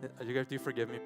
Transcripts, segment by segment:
You guys do forgive me?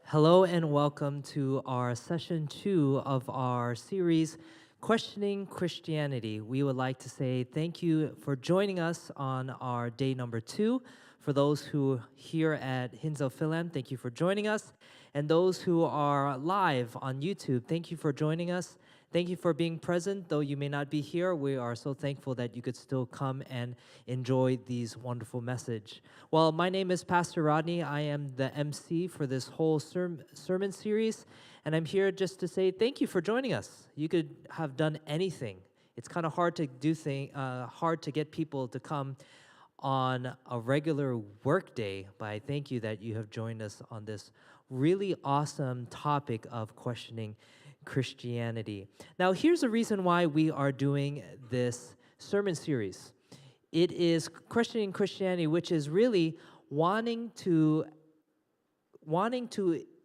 Hello and welcome to our session 2 of our series, Questioning Christianity. We would like to say thank you for joining us on our day number 2. For those who here at Hinsdale Fil-Am, thank you for joining us. And those who are live on YouTube, thank you for joining us. Thank you for being present. Though you may not be here, we are so thankful that you could still come and enjoy these wonderful message. Well, my name is Pastor Rodney. I am the MC for this whole sermon series, and I'm here just to say thank you for joining us. You could have done anything. It's kind of hard to hard to get people to come on a regular work day, but I thank you that you have joined us on this really awesome topic of questioning Christianity. Now, here's the reason why we are doing this sermon series. It is questioning Christianity, which is really wanting to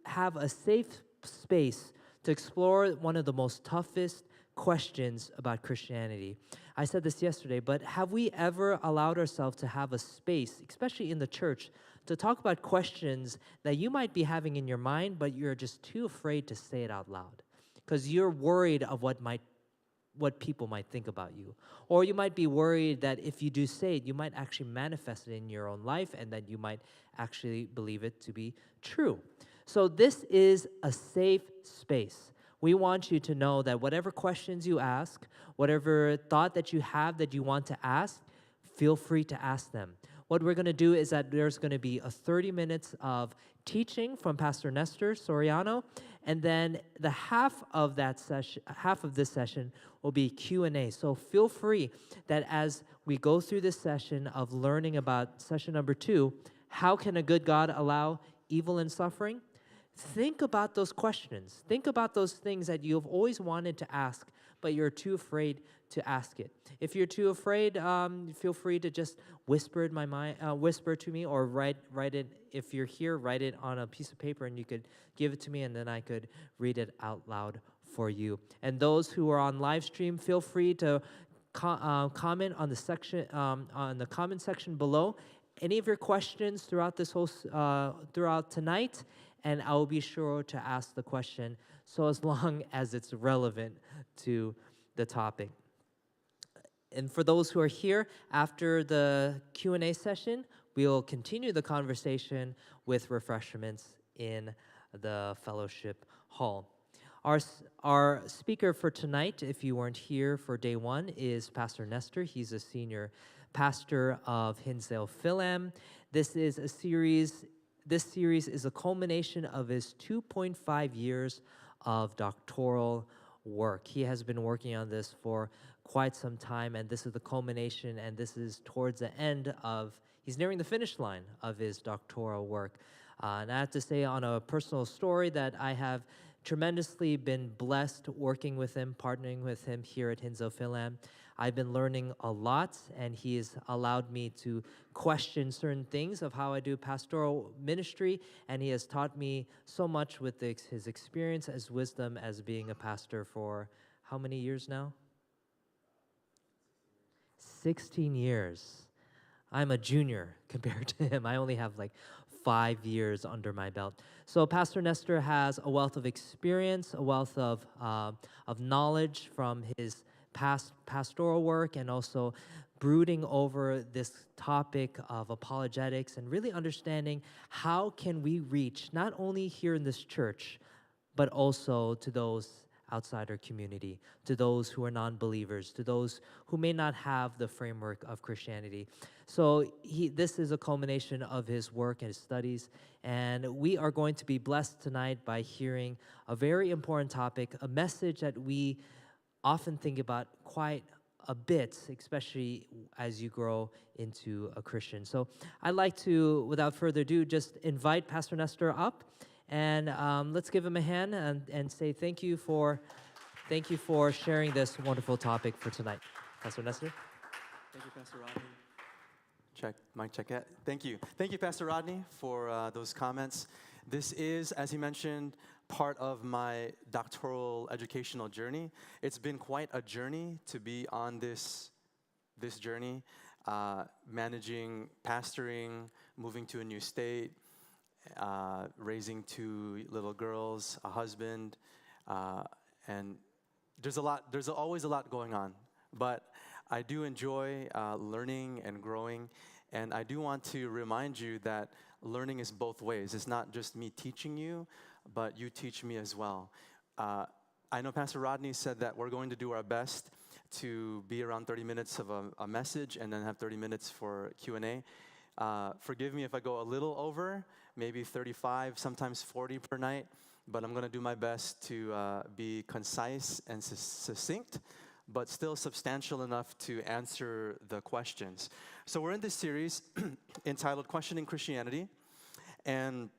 have a safe space to explore one of the most toughest questions about Christianity. I said this yesterday, but have we ever allowed ourselves to have a space, especially in the church, to talk about questions that you might be having in your mind, but you're just too afraid to say it out loud because you're worried of what people might think about you. Or you might be worried that if you do say it, you might actually manifest it in your own life and that you might actually believe it to be true. So this is a safe space. We want you to know that whatever questions you ask, whatever thought that you have that you want to ask, feel free to ask them. What we're going to do is that there's going to be a 30 minutes of teaching from Pastor Nestor Soriano, and then the half of this session will be Q&A. So feel free that as we go through this session of learning about session number 2, how can a good God allow evil and suffering? Think about those questions. Think about those things that you've always wanted to ask, but you're too afraid to ask it. If you're too afraid, feel free to just whisper in my mind, whisper to me, or write it. If you're here, write it on a piece of paper, and you could give it to me, and then I could read it out loud for you. And those who are on live stream, feel free to comment on the section, on the comment section below. Any of your questions throughout this whole throughout tonight, and I will be sure to ask the question. So as long as it's relevant to the topic. And for those who are here, after the Q&A session, we will continue the conversation with refreshments in the fellowship hall. Our speaker for tonight, if you weren't here for day 1, is Pastor Nestor. He's a senior pastor of Hinsdale Fil-Am. This series is a culmination of his 2.5 years of doctoral work. He has been working on this for quite some time, and this is the culmination, and this is towards the end he's nearing the finish line of his doctoral work. And I have to say, on a personal story, that I have tremendously been blessed working with him, partnering with him here at Hinsdale Fil-Am. I've been learning a lot, and he has allowed me to question certain things of how I do pastoral ministry, and he has taught me so much with his experience as wisdom as being a pastor for how many years now? 16 years. I'm a junior compared to him. I only have like 5 years under my belt. So Pastor Nestor has a wealth of experience, a wealth of knowledge from his past pastoral work, and also brooding over this topic of apologetics and really understanding how can we reach not only here in this church, but also to those outside our community, to those who are non-believers, to those who may not have the framework of Christianity. So this is a culmination of his work and his studies, and we are going to be blessed tonight by hearing a very important topic, a message that we often think about quite a bit, especially as you grow into a Christian. So I'd like to, without further ado, just invite Pastor Nestor up. And let's give him a hand and say thank you for sharing this wonderful topic for tonight. Pastor Nestor? Thank you, Pastor Rodney. Mic check. Thank you. Thank you, Pastor Rodney, for those comments. This is, as he mentioned, part of my doctoral educational journey. It's been quite a journey to be on this journey, managing, pastoring, moving to a new state, raising 2 little girls, a husband, and there's always a lot going on. But I do enjoy learning and growing, and I do want to remind you that learning is both ways. It's not just me teaching you, but you teach me as well. I know Pastor Rodney said that we're going to do our best to be around 30 minutes of a message and then have 30 minutes for Q&A. Forgive me if I go a little over, maybe 35, sometimes 40 per night, but I'm going to do my best to be concise and succinct, but still substantial enough to answer the questions. So we're in this series entitled Questioning Christianity, and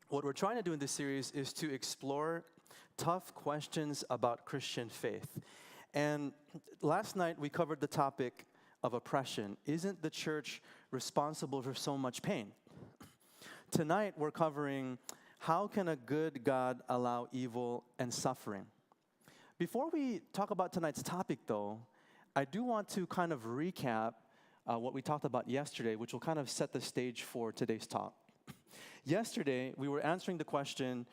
what we're trying to do in this series is to explore tough questions about Christian faith. And last night we covered the topic of oppression. Isn't the church responsible for so much pain? Tonight we're covering how can a good God allow evil and suffering? Before we talk about tonight's topic though, I do want to kind of recap what we talked about yesterday, which will kind of set the stage for today's talk. Yesterday we were answering the question,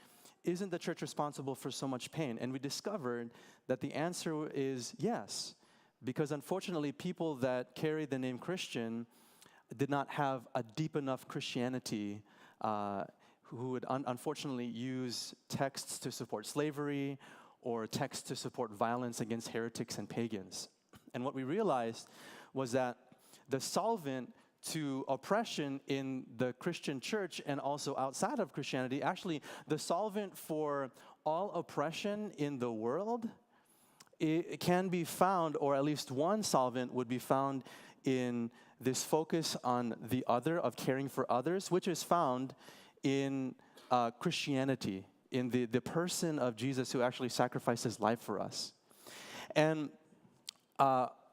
isn't the church responsible for so much pain? And we discovered that the answer is yes, because unfortunately people that carry the name Christian did not have a deep enough Christianity, who would unfortunately use texts to support slavery or texts to support violence against heretics and pagans. And what we realized was that the solvent to oppression in the Christian church and also outside of Christianity, actually the solvent for all oppression in the world, it can be found, or at least one solvent would be found in this focus on the other, of caring for others, which is found in Christianity, in the person of Jesus who actually sacrificed his life for us. And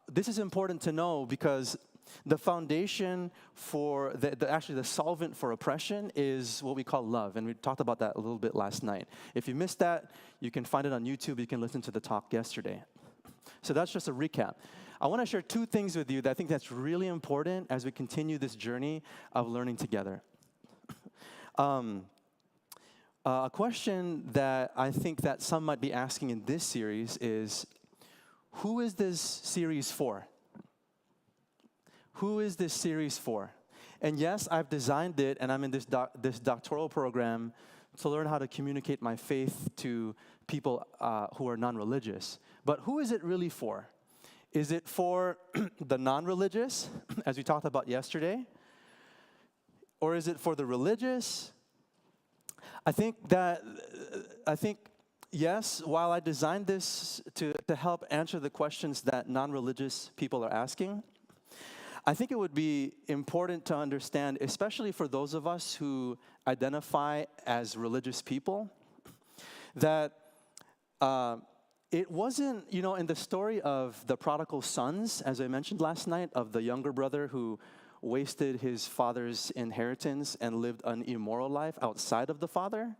this is important to know because the foundation for, actually the solvent for oppression is what we call love. And we talked about that a little bit last night. If you missed that, you can find it on YouTube. You can listen to the talk yesterday. So that's just a recap. I want to share 2 things with you that I think that's really important as we continue this journey of learning together. A question that I think that some might be asking in this series is, who is this series for? Who is this series for? And yes, I've designed it, and I'm in this doctoral program to learn how to communicate my faith to people who are non-religious. But who is it really for? Is it for the non-religious, as we talked about yesterday? Or is it for the religious? I think, yes, while I designed this to help answer the questions that non-religious people are asking, I think it would be important to understand, especially for those of us who identify as religious people, that it wasn't, in the story of the prodigal sons, as I mentioned last night, of the younger brother who wasted his father's inheritance and lived an immoral life outside of the father.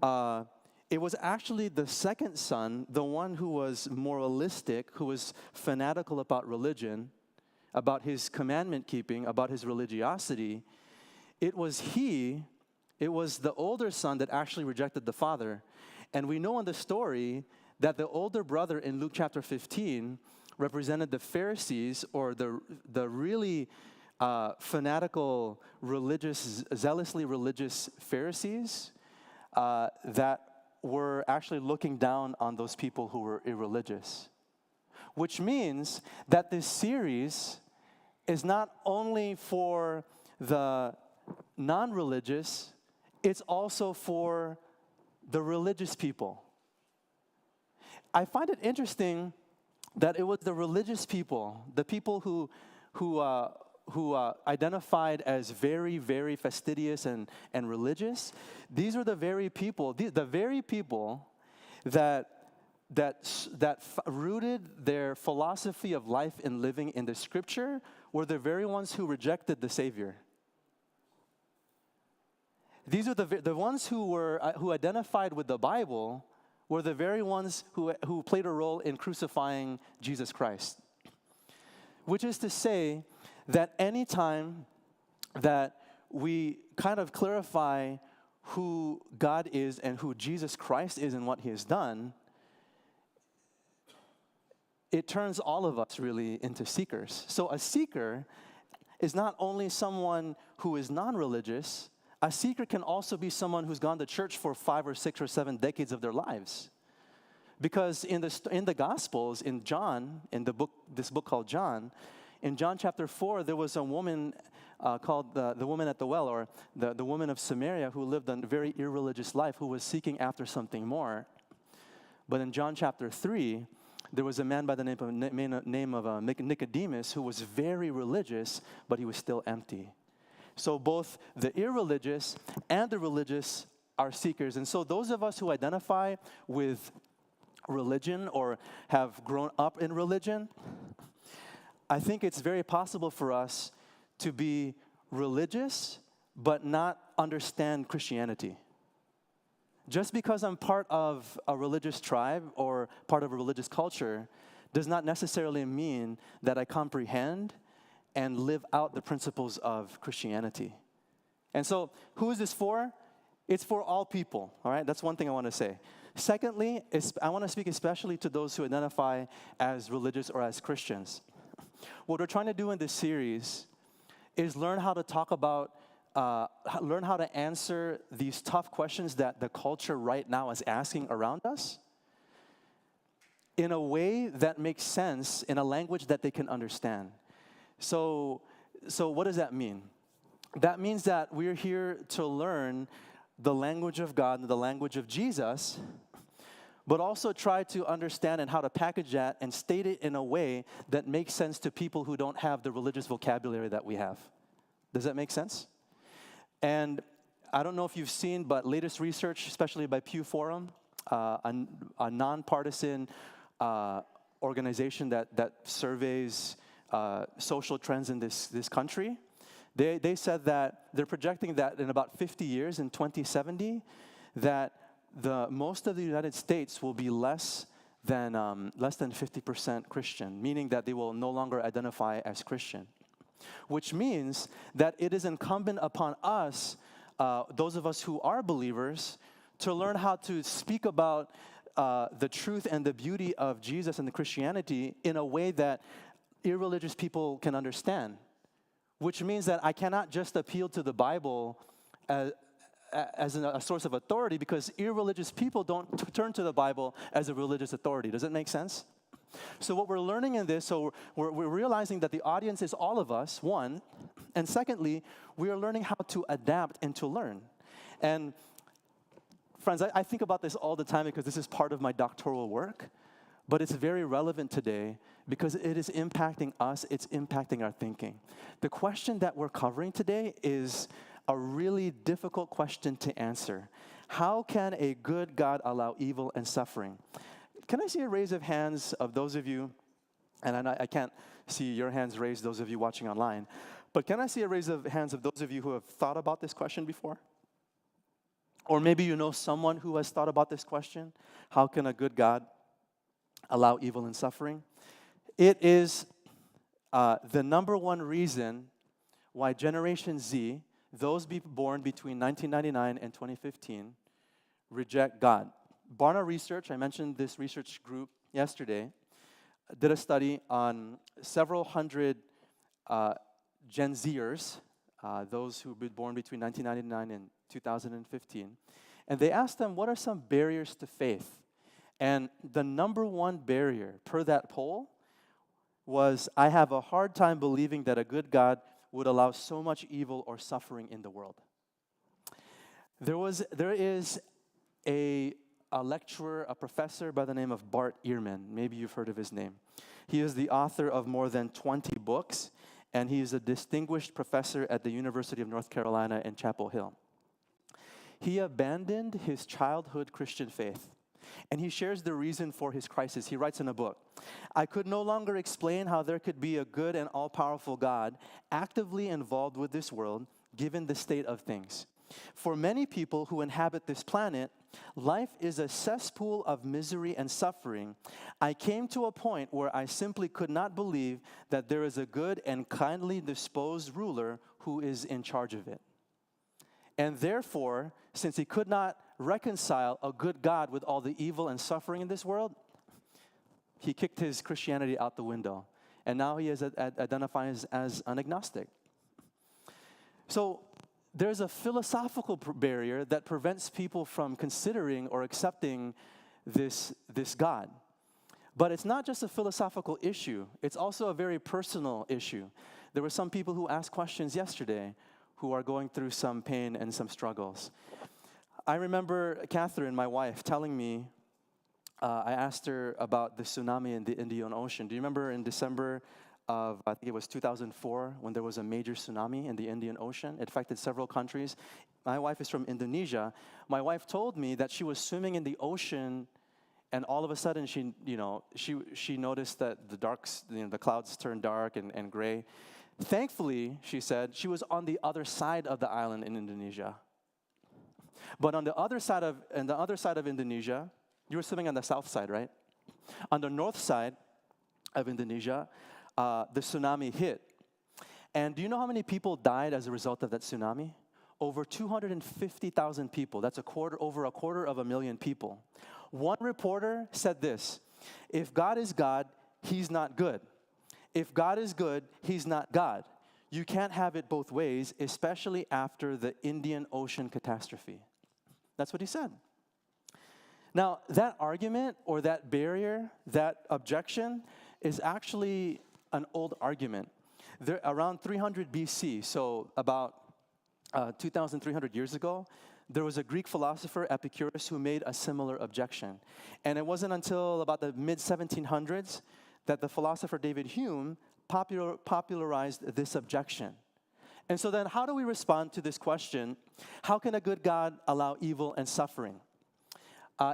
It was actually the second son, the one who was moralistic, who was fanatical about religion, about his commandment keeping, about his religiosity. It was the older son that actually rejected the father. And we know in the story that the older brother in Luke chapter 15 represented the Pharisees, or the really fanatical, zealously religious Pharisees that were actually looking down on those people who were irreligious. Which means that this series is not only for the non-religious, it's also for the religious people. I find it interesting that it was the religious people, the people who identified as very, very fastidious and religious. These are the very people, that rooted their philosophy of life and living in the Scripture were the very ones who rejected the Savior. These are the ones who identified with the Bible were the very ones who played a role in crucifying Jesus Christ. Which is to say that any time that we kind of clarify who God is and who Jesus Christ is and what he has done, it turns all of us really into seekers. So a seeker is not only someone who is non-religious, a seeker can also be someone who's gone to church for 5 or 6 or 7 decades of their lives. Because in the Gospels, in John, in this book called John, in John chapter 4, there was a woman called the woman at the well, or the woman of Samaria, who lived a very irreligious life, who was seeking after something more. But in John chapter 3, there was a man by the name of Nicodemus, who was very religious, but he was still empty. So both the irreligious and the religious are seekers. And so those of us who identify with religion or have grown up in religion, I think it's very possible for us to be religious but not understand Christianity. Just because I'm part of a religious tribe or part of a religious culture does not necessarily mean that I comprehend and live out the principles of Christianity. And so, who is this for? It's for all people, all right? That's one thing I want to say. Secondly, I want to speak especially to those who identify as religious or as Christians. What we're trying to do in this series is learn how to talk about, learn how to answer these tough questions that the culture right now is asking around us in a way that makes sense, in a language that they can understand. So what does that mean? That means that we're here to learn the language of God and the language of Jesus, but also try to understand and how to package that and state it in a way that makes sense to people who don't have the religious vocabulary that we have. Does that make sense? And I don't know if you've seen, but latest research, especially by Pew Forum, a nonpartisan organization that surveys social trends in this country, they said that they're projecting that in about 50 years, in 2070, that most of the United States will be less than 50% Christian, meaning that they will no longer identify as Christian. Which means that it is incumbent upon us, those of us who are believers, to learn how to speak about the truth and the beauty of Jesus and the Christianity in a way that irreligious people can understand. Which means that I cannot just appeal to the Bible as a source of authority, because irreligious people don't turn to the Bible as a religious authority. Does it make sense? So what we're learning in this, so we're realizing that the audience is all of us, one, and secondly, we are learning how to adapt and to learn. And friends, I think about this all the time because this is part of my doctoral work, but it's very relevant today because it is impacting us, it's impacting our thinking. The question that we're covering today is a really difficult question to answer. How can a good God allow evil and suffering? Can I see a raise of hands of those of you, and I can't see your hands raised, those of you watching online, but can I see a raise of hands of those of you who have thought about this question before? Or maybe you know someone who has thought about this question. How can a good God allow evil and suffering? It is the number one reason why Generation Z, those born between 1999 and 2015, reject God. Barna Research, I mentioned this research group yesterday, did a study on several hundred Gen Zers, those who were born between 1999 and 2015, and they asked them, what are some barriers to faith? And the number one barrier per that poll was, I have a hard time believing that a good God would allow so much evil or suffering in the world. There is a lecturer, a professor by the name of Bart Ehrman. Maybe you've heard of his name. He is the author of more than 20 books, and he is a distinguished professor at the University of North Carolina in Chapel Hill. He abandoned his childhood Christian faith, and he shares the reason for his crisis. He writes in a book, I could no longer explain how there could be a good and all-powerful God actively involved with this world, given the state of things. For many people who inhabit this planet, life is a cesspool of misery and suffering. I came to a point where I simply could not believe that there is a good and kindly disposed ruler who is in charge of it. And therefore, since he could not reconcile a good God with all the evil and suffering in this world, he kicked his Christianity out the window. And now he is identified as an agnostic. So there's a philosophical barrier that prevents people from considering or accepting this God. But it's not just a philosophical issue. It's also a very personal issue. There were some people who asked questions yesterday who are going through some pain and some struggles. I remember Catherine, my wife, telling me, I asked her about the tsunami in the Indian Ocean. Do you remember in December of, I think it was 2004, when there was a major tsunami in the Indian Ocean? It affected several countries. My wife is from Indonesia. My wife told me that she was swimming in the ocean, and all of a sudden she noticed that the clouds turned dark and gray. Thankfully, she said, she was on the other side of the island in Indonesia. But on the other side of Indonesia, you were swimming on the south side, right? On the north side of Indonesia, the tsunami hit. And do you know how many people died as a result of that tsunami? Over 250,000 people. That's over a quarter of a million people. One reporter said this: if God is God, he's not good. If God is good, he's not God. You can't have it both ways, especially after the Indian Ocean catastrophe. That's what he said. Now, that argument or that barrier, that objection, is actually an old argument. Around 300 BC, so about 2,300 years ago, there was a Greek philosopher, Epicurus, who made a similar objection. And it wasn't until about the mid-1700s that the philosopher David Hume popularized this objection. And so then how do we respond to this question? How can a good God allow evil and suffering?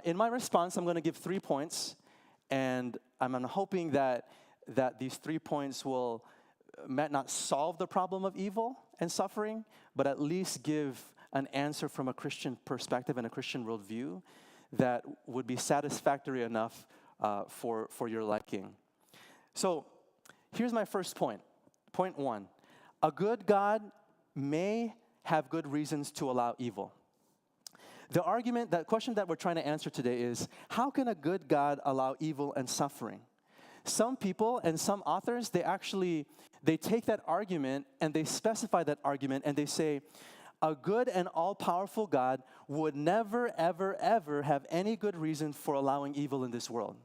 In my response, I'm going to give 3 points, and I'm hoping that these 3 points will not solve the problem of evil and suffering, but at least give an answer from a Christian perspective and a Christian worldview that would be satisfactory enough for your liking. So here's my first point. Point 1. A good God may have good reasons to allow evil. The question that we're trying to answer today is, how can a good God allow evil and suffering? Some people and some authors, they take that argument and they specify that argument and they say, a good and all-powerful God would never, ever, ever have any good reason for allowing evil in this world.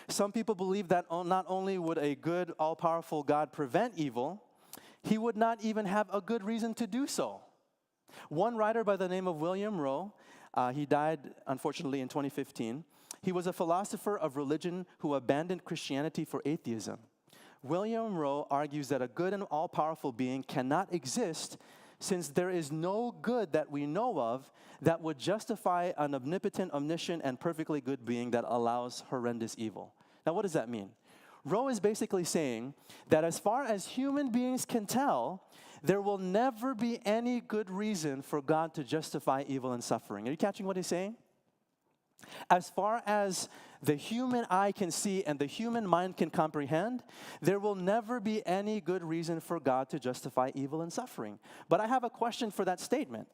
Some people believe that not only would a good, all-powerful God prevent evil, he would not even have a good reason to do so. One writer by the name of William Rowe, he died, unfortunately, in 2015. He was a philosopher of religion who abandoned Christianity for atheism. William Rowe argues that a good and all-powerful being cannot exist since there is no good that we know of that would justify an omnipotent, omniscient, and perfectly good being that allows horrendous evil. Now, what does that mean? Rowe is basically saying that as far as human beings can tell, there will never be any good reason for God to justify evil and suffering. Are you catching what he's saying? As far as the human eye can see and the human mind can comprehend, there will never be any good reason for God to justify evil and suffering. But I have a question for that statement.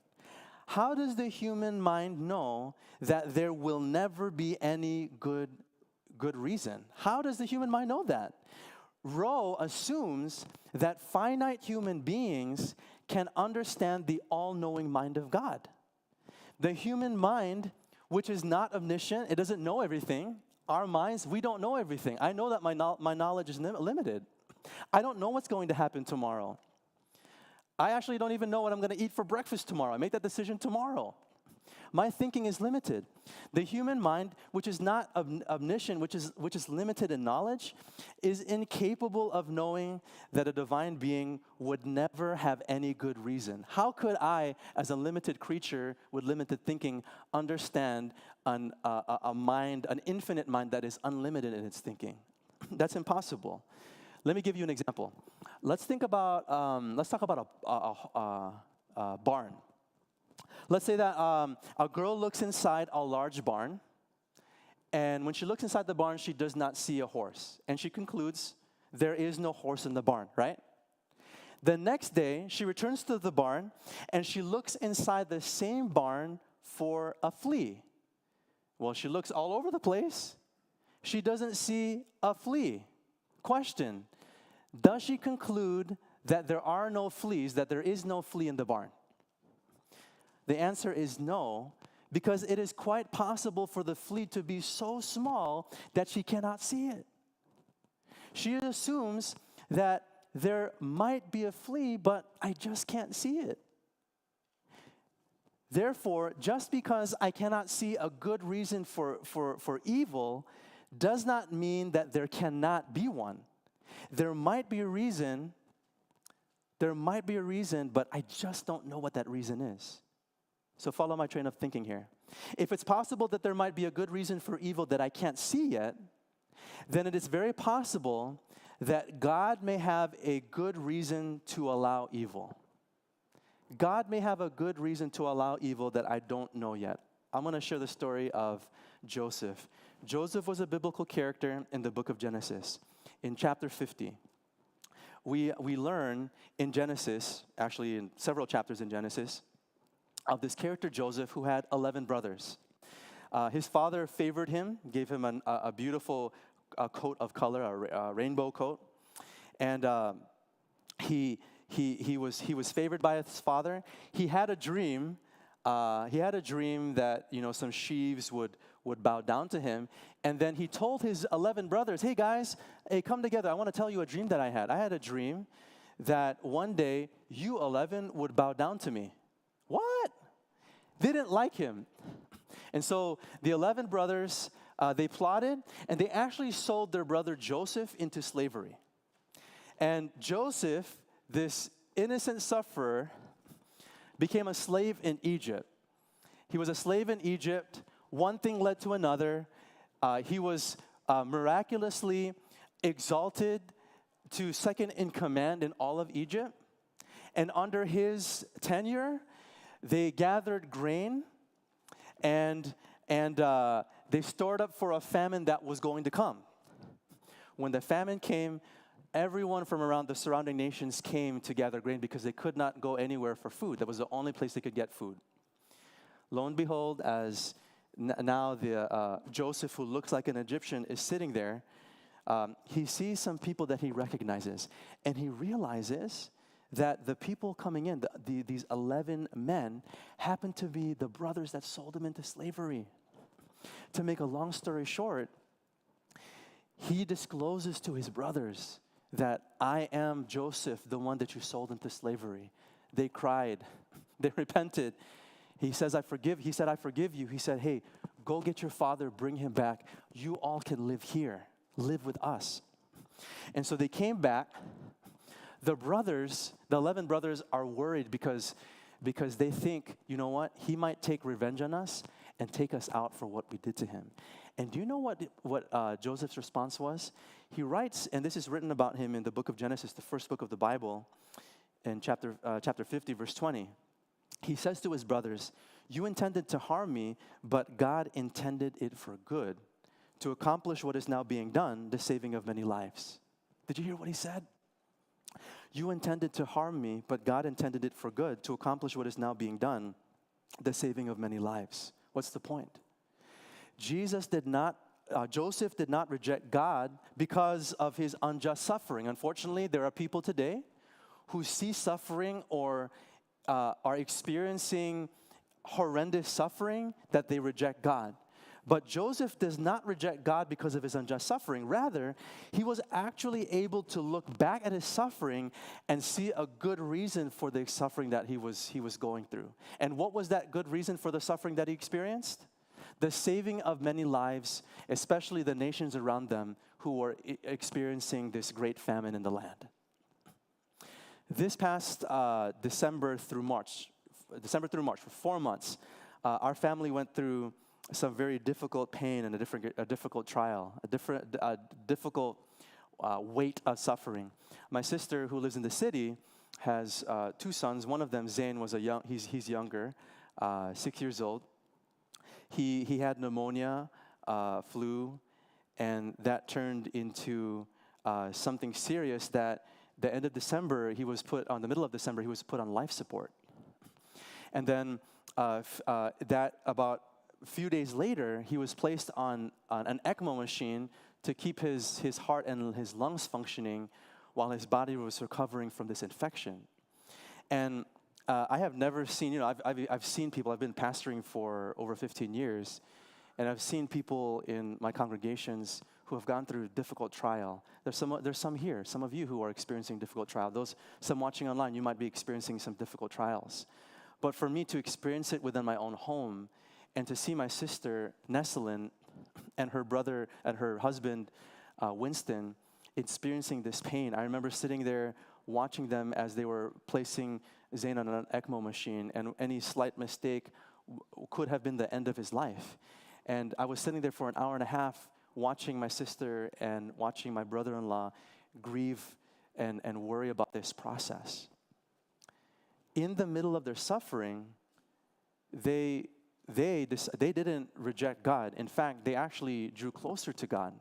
How does the human mind know that there will never be any good reason? How does the human mind know that? Rowe assumes that finite human beings can understand the all-knowing mind of God. The human mind, which is not omniscient, it doesn't know everything. Our minds, we don't know everything. I know that my knowledge is limited. I don't know what's going to happen tomorrow. I actually don't even know what I'm going to eat for breakfast tomorrow. I make that decision tomorrow. My thinking is limited. The human mind, which is not omniscient, which is limited in knowledge, is incapable of knowing that a divine being would never have any good reason. How could I, as a limited creature with limited thinking, understand a mind, an infinite mind that is unlimited in its thinking? That's impossible. Let me give you an example. Let's talk about a barn. Let's say that a girl looks inside a large barn, and when she looks inside the barn, she does not see a horse. And she concludes, there is no horse in the barn, right? The next day, she returns to the barn, and she looks inside the same barn for a flea. Well, she looks all over the place. She doesn't see a flea. Question, does she conclude that there are no fleas, that there is no flea in the barn? The answer is no, because it is quite possible for the flea to be so small that she cannot see it. She assumes that there might be a flea, but I just can't see it. Therefore, just because I cannot see a good reason for evil does not mean that there cannot be one. There might be a reason, but I just don't know what that reason is. So follow my train of thinking here. If it's possible that there might be a good reason for evil that I can't see yet, then it is very possible that God may have a good reason to allow evil. God may have a good reason to allow evil that I don't know yet. I'm going to share the story of Joseph. Joseph was a biblical character in the book of Genesis. In chapter 50, we learn in Genesis, actually in several chapters in Genesis, of this character Joseph who had 11 brothers. His father favored him, gave him a beautiful coat of color, a rainbow coat, and he was favored by his father. He had a dream. That some sheaves would bow down to him, and then he told his 11 brothers, "Hey guys, hey, come together. I want to tell you a dream that I had. I had a dream that one day you 11 would bow down to me." What? They didn't like him, and so the 11 brothers they plotted, and they actually sold their brother Joseph into slavery. And Joseph, this innocent sufferer, became a slave in Egypt. He was a slave in Egypt. One thing led to another. He was miraculously exalted to second in command in all of Egypt. And under his tenure, they gathered grain and they stored up for a famine that was going to come. When the famine came, everyone from around the surrounding nations came to gather grain because they could not go anywhere for food. That was the only place they could get food. Lo and behold, as now the Joseph, who looks like an Egyptian, is sitting there, he sees some people that he recognizes, and he realizes that the people coming in, these 11 men, happen to be the brothers that sold him into slavery. To make a long story short, he discloses to his brothers that I am Joseph, the one that you sold into slavery. They cried. They repented. He says, I forgive. He said, I forgive you. He said, hey, go get your father, bring him back. You all can live here. Live with us. And so they came back. The brothers, the 11 brothers, are worried because they think, you know what? He might take revenge on us and take us out for what we did to him. And do you know what Joseph's response was? He writes, and this is written about him in the book of Genesis, the first book of the Bible, in chapter 50, verse 20. He says to his brothers, you intended to harm me, but God intended it for good, to accomplish what is now being done, the saving of many lives. Did you hear what he said? You intended to harm me, but God intended it for good, to accomplish what is now being done, the saving of many lives. What's the point? Joseph did not reject God because of his unjust suffering. Unfortunately, there are people today who see suffering or are experiencing horrendous suffering that they reject God. But Joseph does not reject God because of his unjust suffering. Rather, he was actually able to look back at his suffering and see a good reason for the suffering that he was going through. And what was that good reason for the suffering that he experienced? The saving of many lives, especially the nations around them who were experiencing this great famine in the land. This past December through March, for 4 months, our family went through some very difficult pain and a difficult trial, a difficult weight of suffering. My sister, who lives in the city, has 2 sons. One of them, Zayn, he's younger, 6 years old. He had pneumonia, flu, and that turned into something serious that the end of December, the middle of December, he was put on life support. And then that about a few days later, he was placed on an ECMO machine to keep his heart and his lungs functioning while his body was recovering from this infection. And I have never seen, I've seen people, I've been pastoring for over 15 years, and I've seen people in my congregations who have gone through difficult trial. There's some here, some of you who are experiencing difficult trial. Some watching online, you might be experiencing some difficult trials. But for me to experience it within my own home and to see my sister, Nesselin, and her brother and her husband, Winston, experiencing this pain. I remember sitting there watching them as they were placing Zane on an ECMO machine, and any slight mistake could have been the end of his life. And I was sitting there for an hour and a half watching my sister and watching my brother-in-law grieve and worry about this process. In the middle of their suffering, they didn't reject God. In fact, they actually drew closer to God.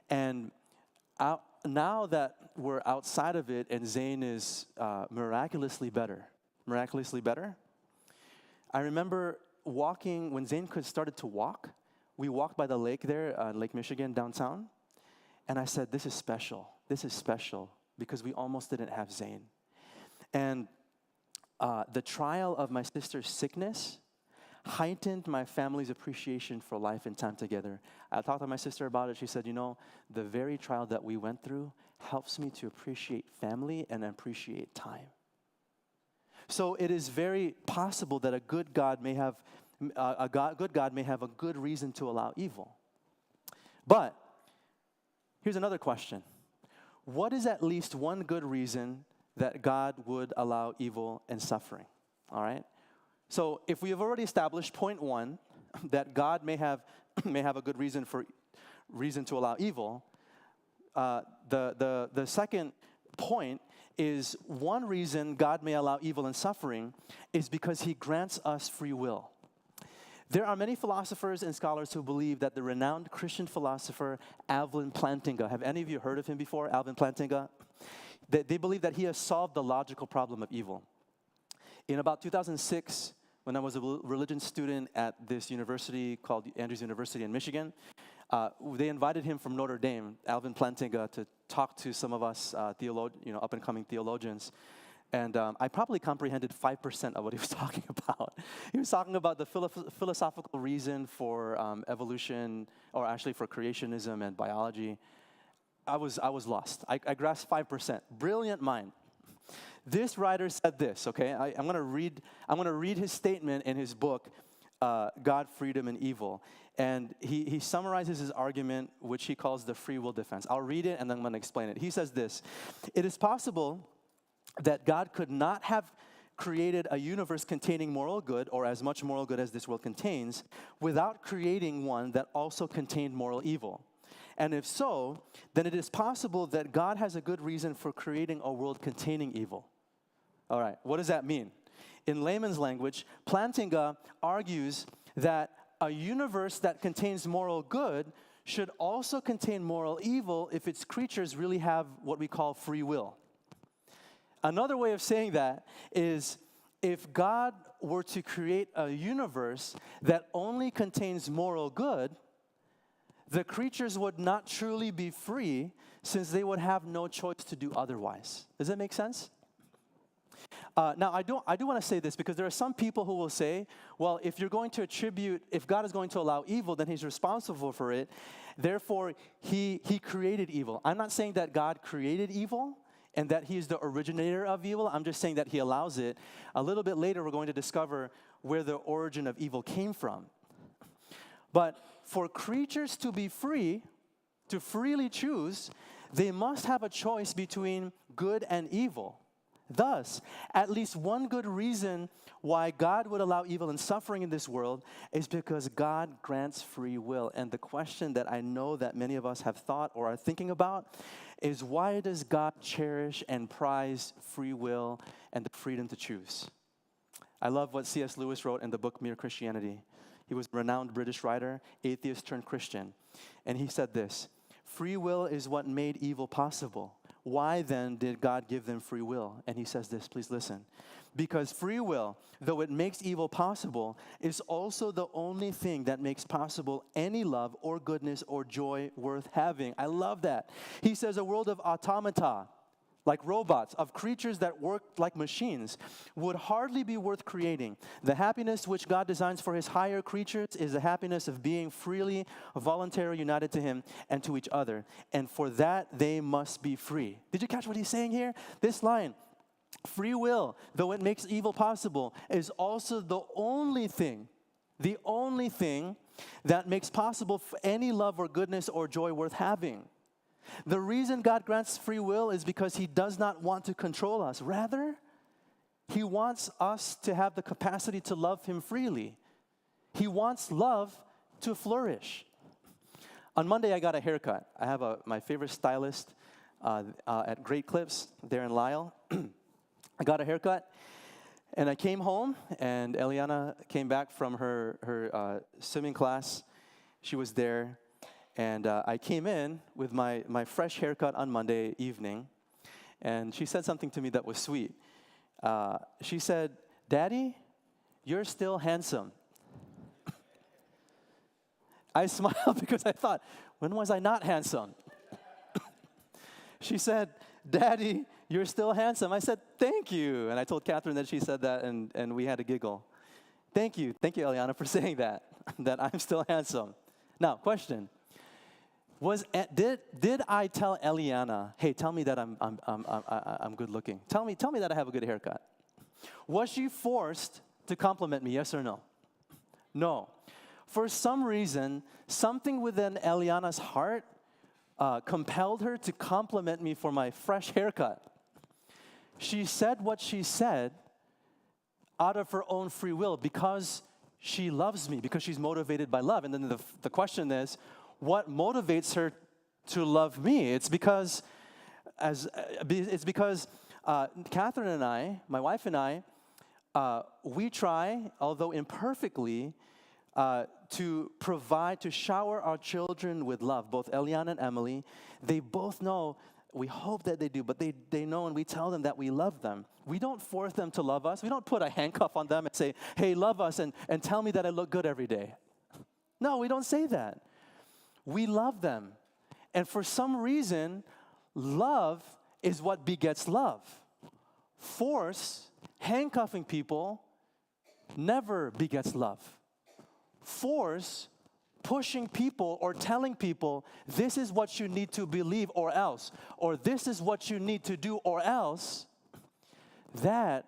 And now that we're outside of it and Zane is miraculously better, I remember walking, when Zane started to walk, we walked by the lake there, Lake Michigan, downtown, and I said, this is special, because we almost didn't have Zane. And the trial of my sister's sickness heightened my family's appreciation for life and time together. I talked to my sister about it. She said, the very trial that we went through helps me to appreciate family and appreciate time. So it is very possible that a good God may have a good reason to allow evil. But here's another question. What is at least one good reason that God would allow evil and suffering? All right? So if we have already established point one, that God may have a good reason to allow evil, the second point is one reason God may allow evil and suffering is because he grants us free will. There are many philosophers and scholars who believe that the renowned Christian philosopher Alvin Plantinga, have any of you heard of him before, Alvin Plantinga? They believe that he has solved the logical problem of evil. In about 2006, when I was a religion student at this university called Andrews University in Michigan, they invited him from Notre Dame, Alvin Plantinga, to talk to some of us up-and-coming theologians. And I probably comprehended 5% of what he was talking about. He was talking about the philosophical reason for evolution, or actually for creationism and biology. I was lost. I grasped 5%. Brilliant mind. This writer said this. Okay, I'm going to read his statement in his book, God, Freedom, and Evil. And he summarizes his argument, which he calls the free will defense. I'll read it and then I'm going to explain it. He says this: it is possible that God could not have created a universe containing moral good, or as much moral good as this world contains, without creating one that also contained moral evil. And if so, then it is possible that God has a good reason for creating a world containing evil. All right, what does that mean? In layman's language, Plantinga argues that a universe that contains moral good should also contain moral evil if its creatures really have what we call free will. Another way of saying that is, if God were to create a universe that only contains moral good, the creatures would not truly be free, since they would have no choice to do otherwise. Does that make sense? Now, I do want to say this, because there are some people who will say, well, if God is going to allow evil, then he's responsible for it. Therefore, he created evil. I'm not saying that God created evil and that he is the originator of evil. I'm just saying that he allows it. A little bit later, we're going to discover where the origin of evil came from. But for creatures to be free, to freely choose, they must have a choice between good and evil. Thus, at least one good reason why God would allow evil and suffering in this world is because God grants free will. And the question that I know that many of us have thought or are thinking about is, why does God cherish and prize free will and the freedom to choose? I love what C.S. Lewis wrote in the book Mere Christianity. He was a renowned British writer, atheist turned Christian. And he said this: free will is what made evil possible. Why then did God give them free will? And he says this, please listen. Because free will, though it makes evil possible, is also the only thing that makes possible any love or goodness or joy worth having. I love that. He says a world of automata, like robots, of creatures that work like machines, would hardly be worth creating. The happiness which God designs for his higher creatures is the happiness of being freely, voluntarily united to him and to each other. And for that, they must be free. Did you catch what he's saying here? This line, free will, though it makes evil possible, is also the only thing that makes possible any love or goodness or joy worth having. The reason God grants free will is because he does not want to control us. Rather, he wants us to have the capacity to love him freely. He wants love to flourish. On Monday, I got a haircut. I have my favorite stylist at Great Clips there in Lyle. I got a haircut, and I came home, and Eliana came back from her swimming class. She was there. And I came in with my fresh haircut on Monday evening, and she said something to me that was sweet. She said, "Daddy, you're still handsome." I smiled because I thought, when was I not handsome? She said, "Daddy, you're still handsome." I said, "Thank you." And I told Catherine that she said that, and we had a giggle. Thank you, Eliana, for saying that I'm still handsome. Now, question. Did I tell Eliana, hey, tell me that I'm good looking? Tell me that I have a good haircut. Was she forced to compliment me, yes or no? No. For some reason, something within Eliana's heart compelled her to compliment me for my fresh haircut. She said what she said out of her own free will because she loves me, because she's motivated by love. And then the question is, what motivates her to love me? It's because Catherine and I, my wife and I, we try, although imperfectly, to provide, to shower our children with love. Both Eliana and Emily, they both know, we hope that they do, but they know, and we tell them that we love them. We don't force them to love us. We don't put a handcuff on them and say, hey, love us and tell me that I look good every day. No, we don't say that. We love them. And for some reason, love is what begets love. Force, handcuffing people, never begets love. Force, pushing people or telling people, this is what you need to believe or else, or this is what you need to do or else, that,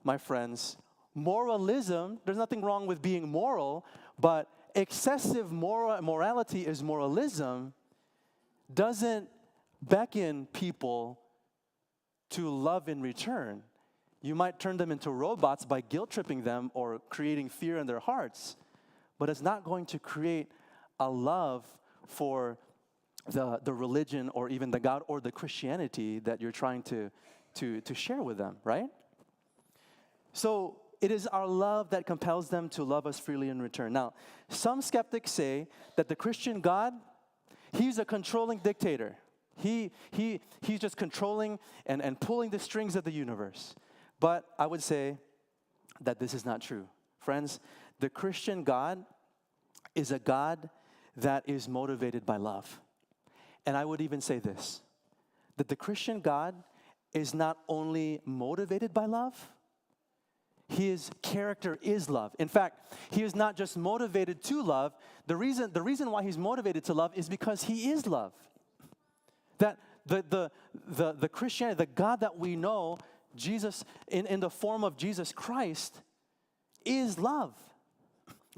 my friends, moralism, there's nothing wrong with being moral, but excessive morality is moralism, doesn't beckon people to love in return. You might turn them into robots by guilt-tripping them or creating fear in their hearts, but it's not going to create a love for the religion or even the God or the Christianity that you're trying to share with them, right? So it is our love that compels them to love us freely in return. Now, some skeptics say that the Christian God, he's a controlling dictator. He's just controlling and pulling the strings of the universe. But I would say that this is not true. Friends, the Christian God is a God that is motivated by love. And I would even say this, that the Christian God is not only motivated by love, his character is love. In fact, he is not just motivated to love. The reason why he's motivated to love is because he is love. That the Christianity, the God that we know, Jesus, in the form of Jesus Christ, is love.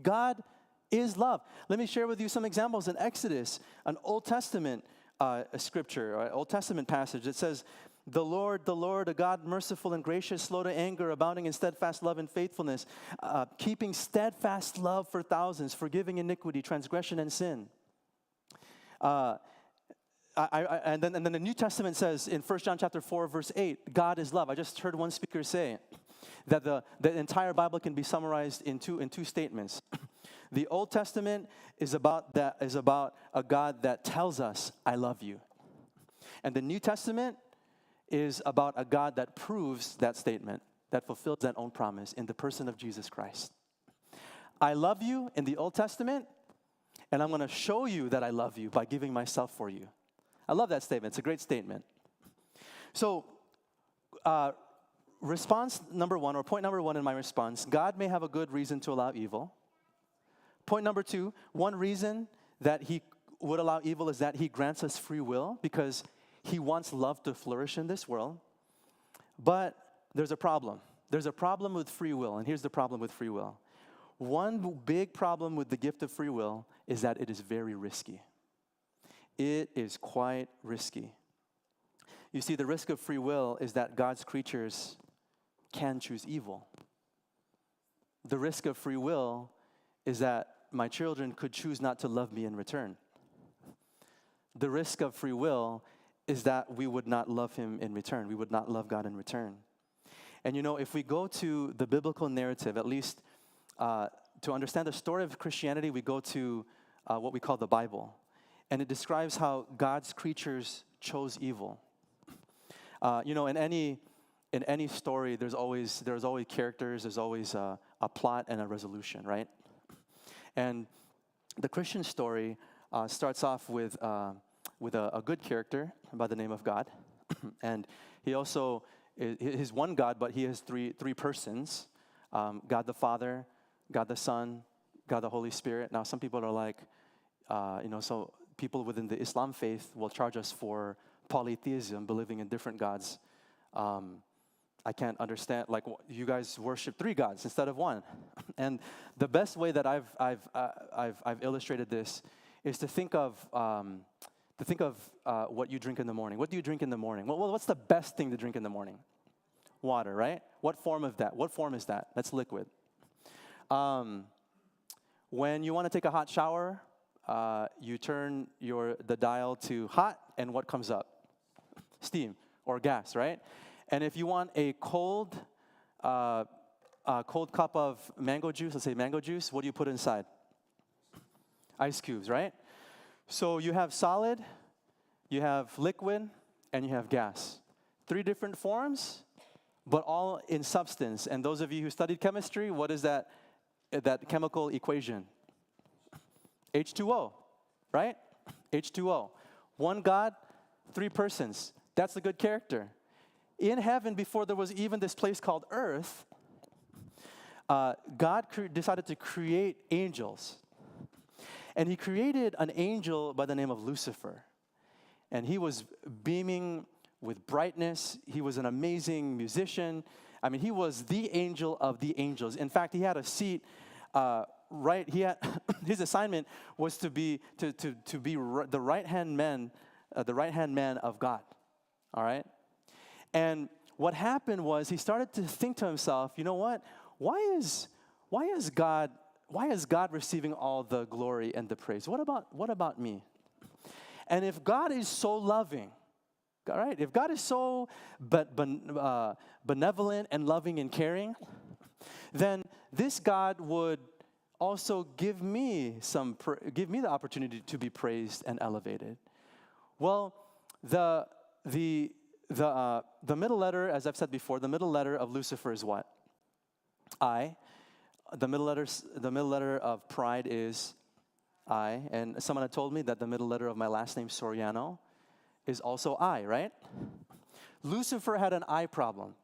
God is love. Let me share with you some examples in Exodus, an Old Testament scripture, or Old Testament passage. It says, the Lord, a God merciful and gracious, slow to anger, abounding in steadfast love and faithfulness, keeping steadfast love for thousands, forgiving iniquity, transgression, and sin. And then the New Testament says in 1 John chapter 4, verse 8, God is love. I just heard one speaker say that the entire Bible can be summarized in two statements. The Old Testament is about a God that tells us, I love you. And the New Testament is about a God that proves that statement, that fulfills that own promise in the person of Jesus Christ. I love you in the Old Testament, and I'm going to show you that I love you by giving myself for you. I love that statement. It's a great statement. So, response number one, or point number one in my response, God may have a good reason to allow evil. Point number two, one reason that he would allow evil is that he grants us free will because he wants love to flourish in this world. But there's a problem. There's a problem with free will, and here's the problem with free will. One big problem with the gift of free will is that it is very risky. It is quite risky. You see, the risk of free will is that God's creatures can choose evil. The risk of free will is that my children could choose not to love me in return. The risk of free will is that we would not love him in return. We would not love God in return. And you know, if we go to the biblical narrative, at least to understand the story of Christianity, we go to what we call the Bible. And it describes how God's creatures chose evil. You know, in any story, there's always characters, there's always a plot and a resolution, right? And the Christian story starts off with a good character by the name of God, and he also is one God, but he has three persons: God the Father, God the Son, God the Holy Spirit. Now, some people are like, so people within the Islam faith will charge us for polytheism, believing in different gods. I can't understand, like, you guys worship three gods instead of one. And the best way that I've illustrated this is to think of what you drink in the morning. What do you drink in the morning? Well, what's the best thing to drink in the morning? Water, right? What form of that? What form is that? That's liquid. When you want to take a hot shower, you turn the dial to hot, and what comes up? Steam or gas, right? And if you want a cold cup of mango juice, let's say mango juice, what do you put inside? Ice cubes, right? So you have solid, you have liquid, and you have gas. Three different forms, but all in substance. And those of you who studied chemistry, what is that chemical equation? H2O, right? H2O. One God, three persons. That's a good character. In heaven, before there was even this place called earth, God decided to create angels. And he created an angel by the name of Lucifer. And he was beaming with brightness. He was an amazing musician. I mean, he was the angel of the angels. In fact, he had a seat his assignment was to be the right-hand man of God. All right? And what happened was he started to think to himself, you know what? Why is God receiving all the glory and the praise? What about me? And if God is so loving, all right, if God is so benevolent and loving and caring, then this God would also give me the opportunity to be praised and elevated. Well, the middle letter, as I've said before, the middle letter of Lucifer is what? I. The middle letter of pride is I. And someone had told me that the middle letter of my last name, Soriano, is also I, right? Lucifer had an I problem.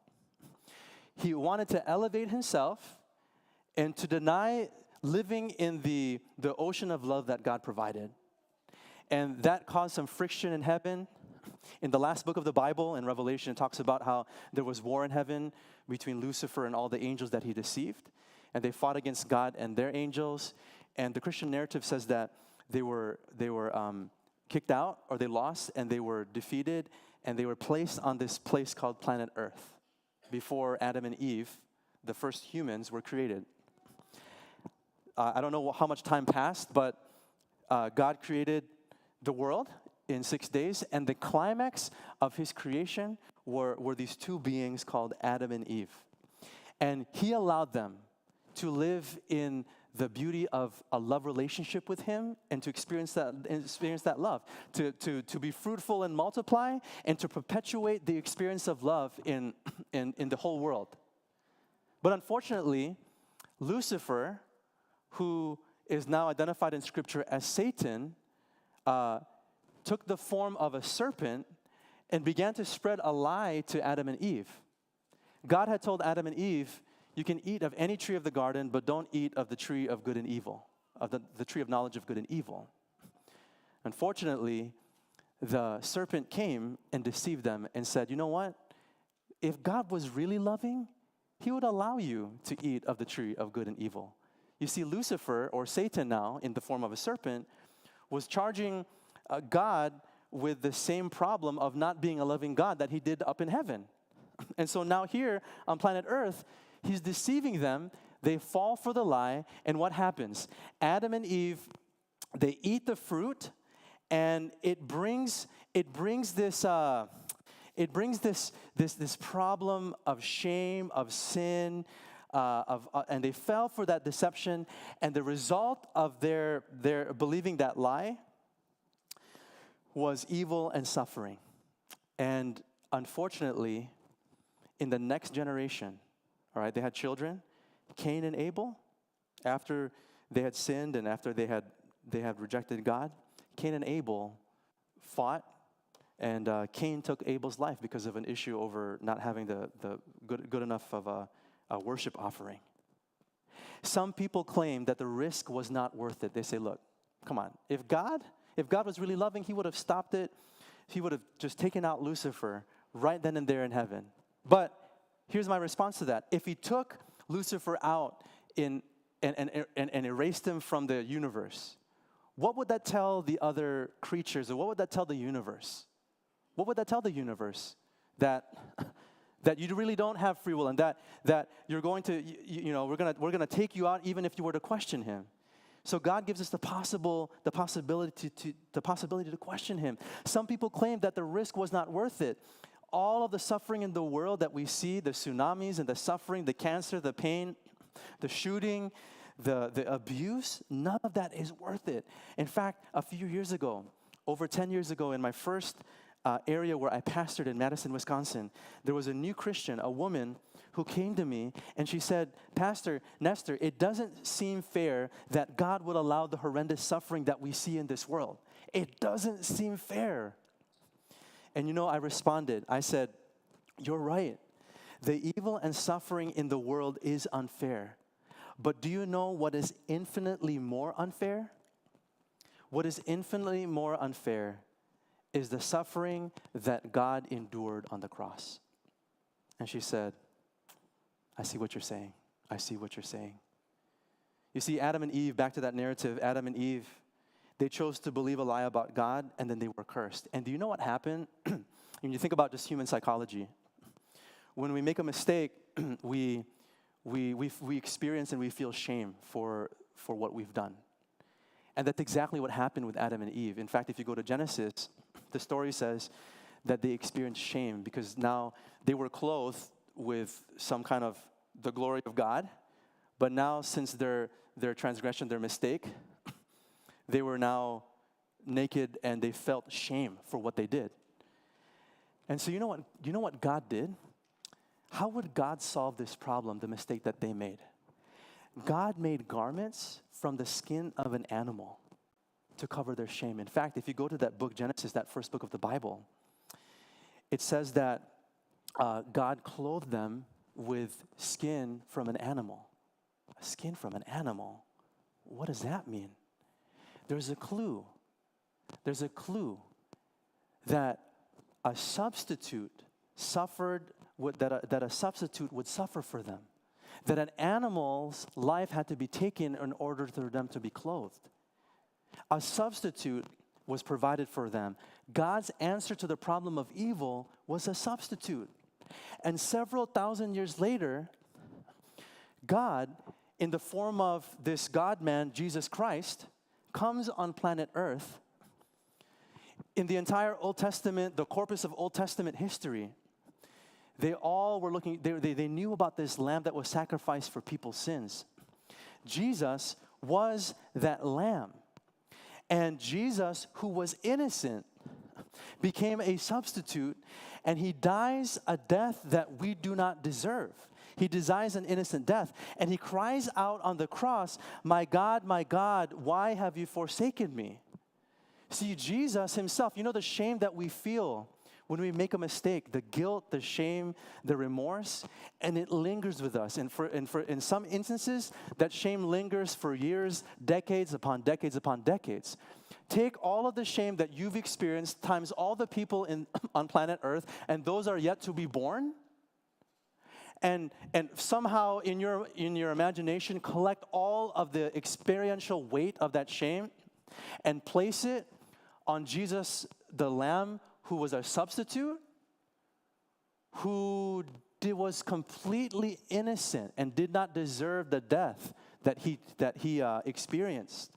He wanted to elevate himself and to deny living in the ocean of love that God provided. And that caused some friction in heaven. In the last book of the Bible, in Revelation, it talks about how there was war in heaven between Lucifer and all the angels that he deceived. And they fought against God and their angels. And the Christian narrative says that they were kicked out, or they lost, and they were defeated, and they were placed on this place called planet Earth before Adam and Eve, the first humans, were created. I don't know how much time passed, but God created the world in 6 days, and the climax of his creation were these two beings called Adam and Eve. And he allowed them to live in the beauty of a love relationship with him and to experience that love, to be fruitful and multiply, and to perpetuate the experience of love in the whole world. But unfortunately, Lucifer, who is now identified in Scripture as Satan, took the form of a serpent and began to spread a lie to Adam and Eve. God had told Adam and Eve, you can eat of any tree of the garden, but don't eat of the tree of good and evil, of the tree of knowledge of good and evil. Unfortunately, the serpent came and deceived them and said, you know what? If God was really loving, he would allow you to eat of the tree of good and evil. You see, Lucifer, or Satan now, in the form of a serpent, was charging God with the same problem of not being a loving God that he did up in heaven. And so now here on planet Earth, he's deceiving them. They fall for the lie, and what happens? Adam and Eve, they eat the fruit, and it brings this problem of shame, of sin, and they fell for that deception. And the result of their believing that lie was evil and suffering. And unfortunately, in the next generation, all right, they had children, Cain and Abel. After they had sinned and after they had rejected God, Cain and Abel fought, and Cain took Abel's life because of an issue over not having the good enough of a worship offering. Some people claim that the risk was not worth it. They say, look, come on, if God was really loving, he would have stopped it. He would have just taken out Lucifer right then and there in heaven. But here's my response to that. If he took Lucifer out and erased him from the universe, what would that tell the other creatures, or what would that tell the universe? What would that tell the universe? That you really don't have free will, and that you're going to, we're gonna take you out even if you were to question him. So God gives us the possibility to question him. Some people claim that the risk was not worth it. All of the suffering in the world that we see, the tsunamis and the suffering, the cancer, the pain, the shooting, the abuse, none of that is worth it. In fact, a few years ago, over 10 years ago, in my first area where I pastored in Madison, Wisconsin, there was a new Christian, a woman, who came to me and she said, Pastor Nestor, it doesn't seem fair that God would allow the horrendous suffering that we see in this world. It doesn't seem fair. And I responded. I said, you're right. The evil and suffering in the world is unfair. But do you know what is infinitely more unfair? What is infinitely more unfair is the suffering that God endured on the cross. And she said, I see what you're saying. I see what you're saying. You see, Adam and Eve, back to that narrative, Adam and Eve, they chose to believe a lie about God, and then they were cursed. And do you know what happened? When you think about just human psychology, when we make a mistake, we experience and we feel shame for what we've done. And that's exactly what happened with Adam and Eve. In fact, if you go to Genesis, the story says that they experienced shame because now they were clothed with some kind of the glory of God, but now since their transgression, their mistake, they were now naked and they felt shame for what they did. And so you know what God did? How would God solve this problem, the mistake that they made? God made garments from the skin of an animal to cover their shame. In fact, if you go to that book, Genesis, that first book of the Bible, it says that God clothed them with skin from an animal. Skin from an animal. What does that mean? There's a clue. There's a clue that a substitute suffered, that a substitute would suffer for them. That an animal's life had to be taken in order for them to be clothed. A substitute was provided for them. God's answer to the problem of evil was a substitute. And several thousand years later, God, in the form of this God-man, Jesus Christ, comes on planet Earth. In the entire Old Testament, the corpus of Old Testament history, they all were looking, they knew about this lamb that was sacrificed for people's sins. Jesus was that lamb. And Jesus, who was innocent, became a substitute, and he dies a death that we do not deserve. He dies an innocent death, and he cries out on the cross, my God, why have you forsaken me?" See, Jesus himself, you know the shame that we feel when we make a mistake, the guilt, the shame, the remorse, and it lingers with us. And in some instances, that shame lingers for years, decades upon decades upon decades. Take all of the shame that you've experienced times all the people on planet Earth, and those are yet to be born, and somehow in your imagination collect all of the experiential weight of that shame and place it on Jesus, the Lamb, who was our substitute, who was completely innocent and did not deserve the death that he experienced.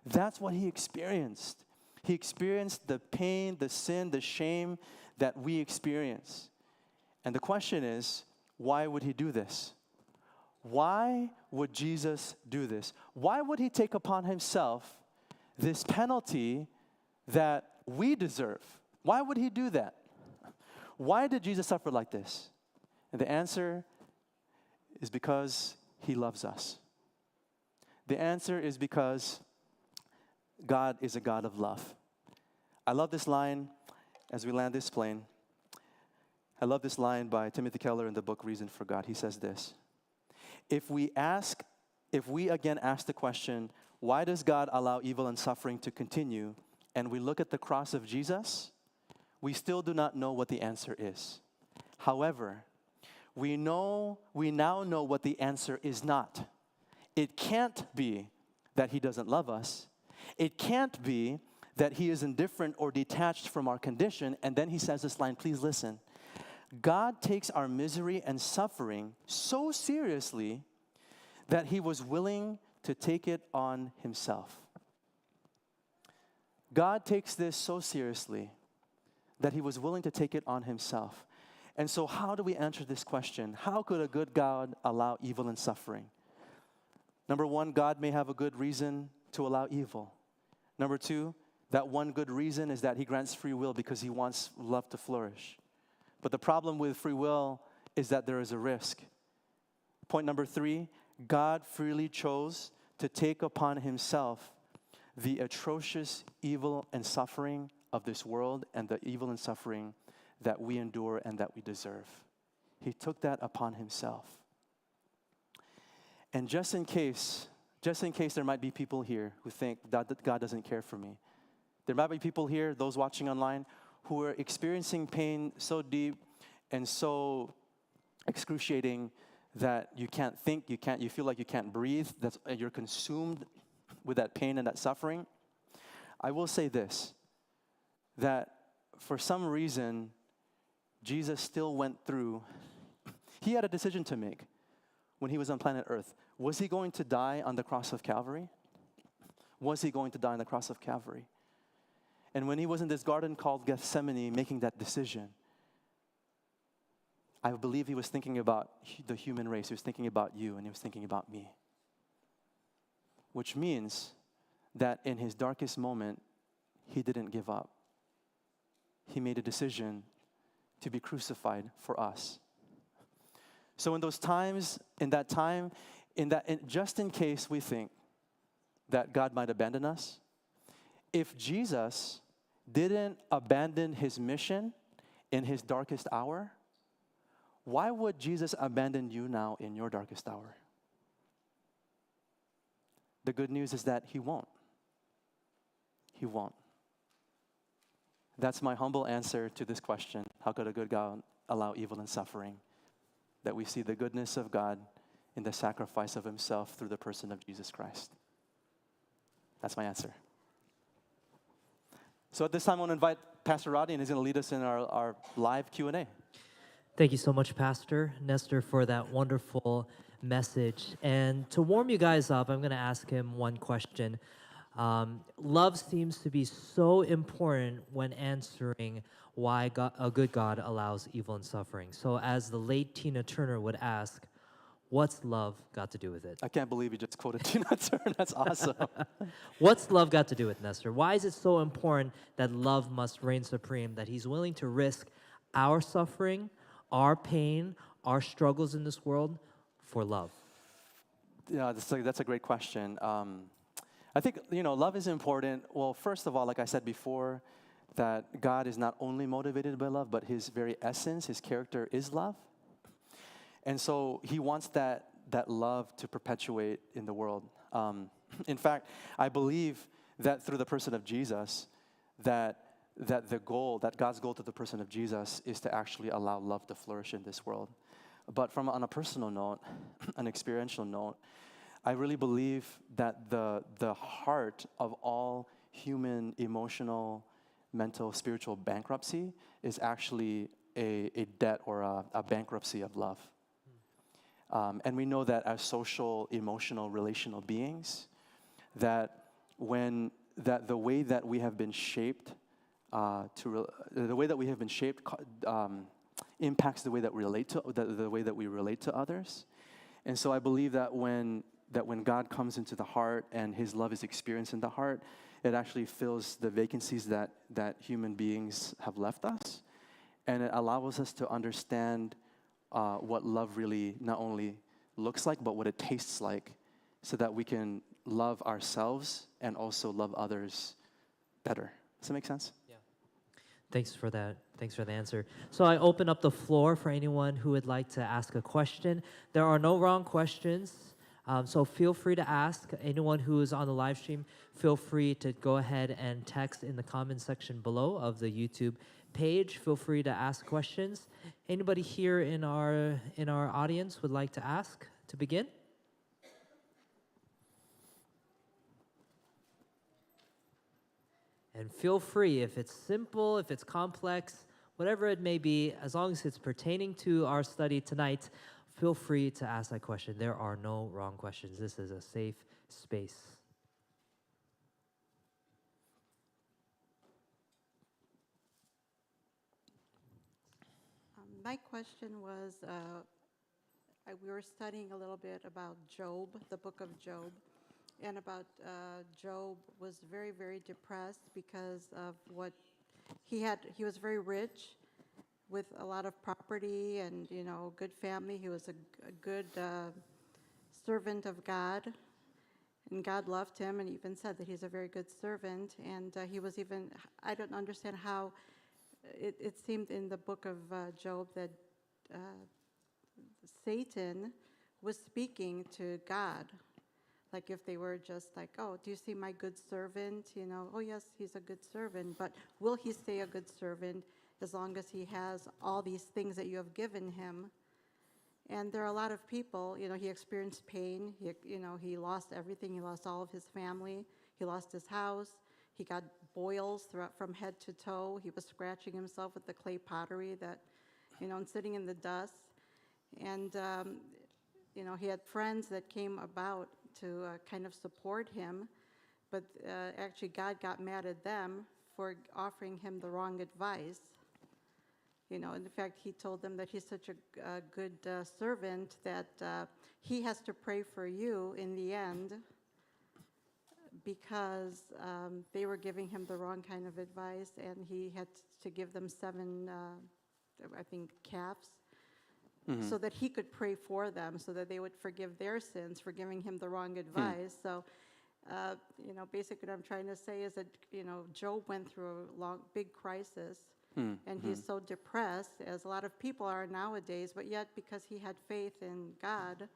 That's what he experienced. He experienced the pain, the sin, the shame that we experience. And the question is, why would he do this? Why would Jesus do this? Why would he take upon himself this penalty that we deserve? Why would he do that? Why did Jesus suffer like this? And the answer is because he loves us. The answer is because God is a God of love. I love this line as we land this plane. I love this line by Timothy Keller in the book Reason for God. He says this: If we again ask the question, why does God allow evil and suffering to continue, and we look at the cross of Jesus, we still do not know what the answer is. However, we now know what the answer is not. It can't be that he doesn't love us. It can't be that he is indifferent or detached from our condition. And then he says this line, please listen. God takes our misery and suffering so seriously that he was willing to take it on himself. God takes this so seriously that he was willing to take it on himself. And so how do we answer this question? How could a good God allow evil and suffering? Number one, God may have a good reason to allow evil. Number two, that one good reason is that he grants free will because he wants love to flourish. But the problem with free will is that there is a risk. Point number three, God freely chose to take upon himself the atrocious evil and suffering of this world and the evil and suffering that we endure and that we deserve. He took that upon himself. And just in case there might be people here who think that God doesn't care for me, there might be people here, those watching online, who are experiencing pain so deep and so excruciating that you can't think, you feel like you can't breathe, you're consumed with that pain and that suffering. I will say this, that for some reason, Jesus still went through, he had a decision to make when he was on planet Earth. Was he going to die on the cross of Calvary? Was he going to die on the cross of Calvary? And when he was in this garden called Gethsemane making that decision, I believe he was thinking about the human race. He was thinking about you, and he was thinking about me. Which means that in his darkest moment, he didn't give up. He made a decision to be crucified for us. So in those times, just in case we think that God might abandon us, if Jesus didn't abandon his mission in his darkest hour, why would Jesus abandon you now in your darkest hour? The good news is that he won't. He won't. That's my humble answer to this question. How could a good God allow evil and suffering? That we see the goodness of God in the sacrifice of himself through the person of Jesus Christ. That's my answer. So at this time, I want to invite Pastor Rodney, and he's going to lead us in our live Q&A. Thank you so much, Pastor Nestor, for that wonderful message. And to warm you guys up, I'm going to ask him one question. Love seems to be so important when answering why a good God allows evil and suffering. So as the late Tina Turner would ask, What's love got to do with it? I can't believe you just quoted Tina Turner. That's awesome. What's love got to do with Nestor? Why is it so important that love must reign supreme, that he's willing to risk our suffering, our pain, our struggles in this world for love? Yeah, that's a great question. I think, love is important. Well, first of all, like I said before, that God is not only motivated by love, but his very essence, his character is love. And so he wants that love to perpetuate in the world. In fact, I believe that through the person of Jesus, that God's goal to the person of Jesus is to actually allow love to flourish in this world. But on a personal note, an experiential note, I really believe that the heart of all human emotional, mental, spiritual bankruptcy is actually a debt or a bankruptcy of love. And we know that as social, emotional, relational beings, that the way that we have been shaped impacts the way that we relate to the way that we relate to others. And so I believe that when God comes into the heart and his love is experienced in the heart, it actually fills the vacancies that human beings have left us, and it allows us to understand what love really not only looks like, but what it tastes like, so that we can love ourselves and also love others better. Does that make sense? Yeah. Thanks for that. Thanks for the answer. So I open up the floor for anyone who would like to ask a question. There are no wrong questions, so feel free to ask. Anyone who is on the live stream, feel free to go ahead and text in the comment section below of the YouTube page. Feel free to ask questions. Anybody here in our audience would like to ask to begin? And feel free, if it's simple, if it's complex, whatever it may be, as long as it's pertaining to our study tonight, feel free to ask that question. There are no wrong questions. This is a safe space. My question was, we were studying a little bit about Job, the book of Job, and about Job was very, very depressed because of what he had. He was very rich with a lot of property and, good family. He was a good servant of God, and God loved him and even said that he's a very good servant. And he was even, I don't understand how, it seemed in the book of Job that Satan was speaking to God. Like if they were just like, oh, do you see my good servant? Oh yes, he's a good servant, but will he stay a good servant as long as he has all these things that you have given him? And there are a lot of people, he experienced pain. He lost everything. He lost all of his family. He lost his house. He got boils from head to toe. He was scratching himself with the clay pottery and sitting in the dust. And, he had friends that came about to kind of support him, but actually God got mad at them for offering him the wrong advice. In fact, he told them that he's such a good servant that he has to pray for you in the end because they were giving him the wrong kind of advice, and he had to give them 7, I think, calves. So that he could pray for them, so that they would forgive their sins for giving him the wrong advice. So, basically what I'm trying to say is that, Job went through a big crisis, and he's so depressed, as a lot of people are nowadays, but yet because he had faith in God,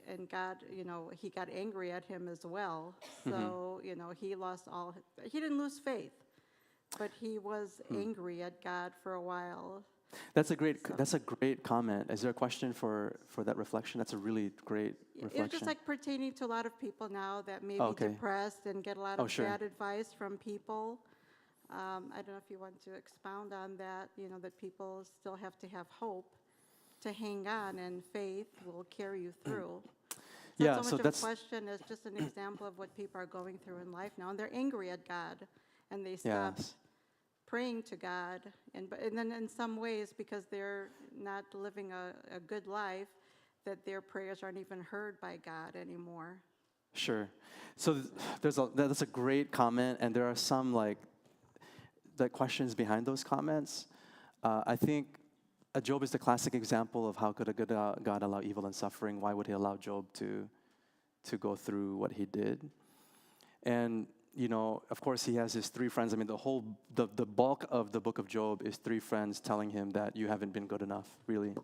and God, he got angry at him as well. So, he lost he didn't lose faith, but he was angry at God for a while. That's a great comment. Is there a question for that reflection? That's a really great reflection. It's just like pertaining to a lot of people now that may be depressed and get a lot of bad advice from people. I don't know if you want to expound on that, that people still have to have hope to hang on, and faith will carry you through. It's not so much of a question as just an example of what people are going through in life now, and they're angry at God, and they stop praying to God, and then in some ways, because they're not living a good life, that their prayers aren't even heard by God anymore. Sure. So that's a great comment, and there are some the questions behind those comments. I think Job is the classic example of how could a good God allow evil and suffering? Why would he allow Job to go through what he did? And, of course, he has his three friends. I mean, the bulk of the book of Job is three friends telling him that you haven't been good enough, really.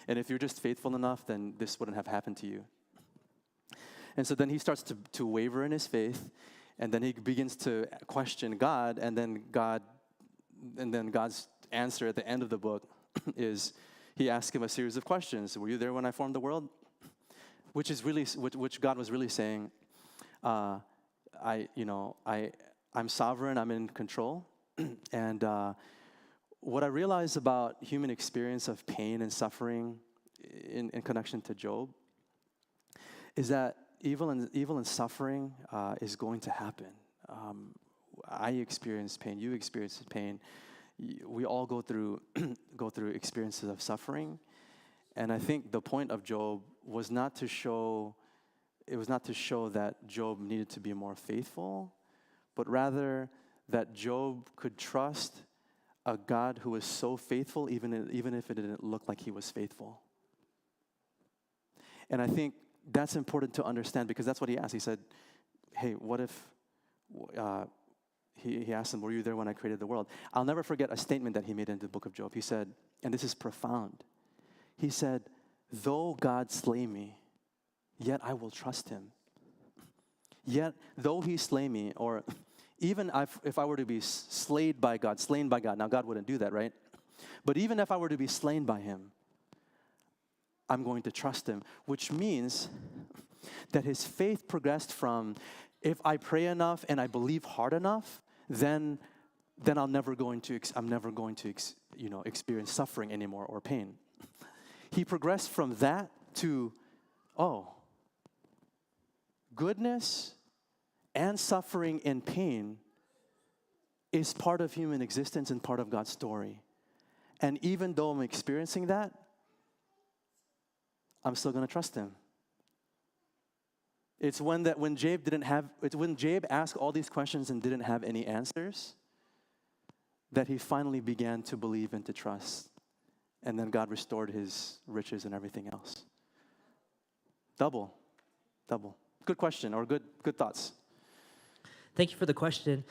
And if you're just faithful enough, then this wouldn't have happened to you. And so then he starts to waver in his faith, and then he begins to question God, and then God's answer at the end of the book is he asks him a series of questions. Were you there when I formed the world? Which God was really saying, I'm sovereign, I'm in control. And what I realized about human experience of pain and suffering in connection to Job is that evil and suffering is going to happen. I experience pain. You experience pain. We all go through experiences of suffering, and I think the point of Job was not to show that Job needed to be more faithful, but rather that Job could trust a God who was so faithful, even if it didn't look like he was faithful. And I think that's important to understand, because that's what he asked. He said, hey, what if, he asked him, were you there when I created the world? I'll never forget a statement that he made in the book of Job. He said, and this is profound, he said, though God slay me, yet I will trust him. Yet, though he slay me, or even if I were to be slain by God, now God wouldn't do that, right? But even if I were to be slain by him, I'm going to trust him, which means that his faith progressed from, if I pray enough and I believe hard enough, then I'm never going to experience suffering anymore or pain. He progressed from that to, goodness and suffering and pain is part of human existence and part of God's story. And even though I'm experiencing that, I'm still going to trust him. It's when Job asked all these questions and didn't have any answers, that he finally began to believe and to trust. And then God restored his riches and everything else. Double. Good question, or good thoughts. Thank you for the question.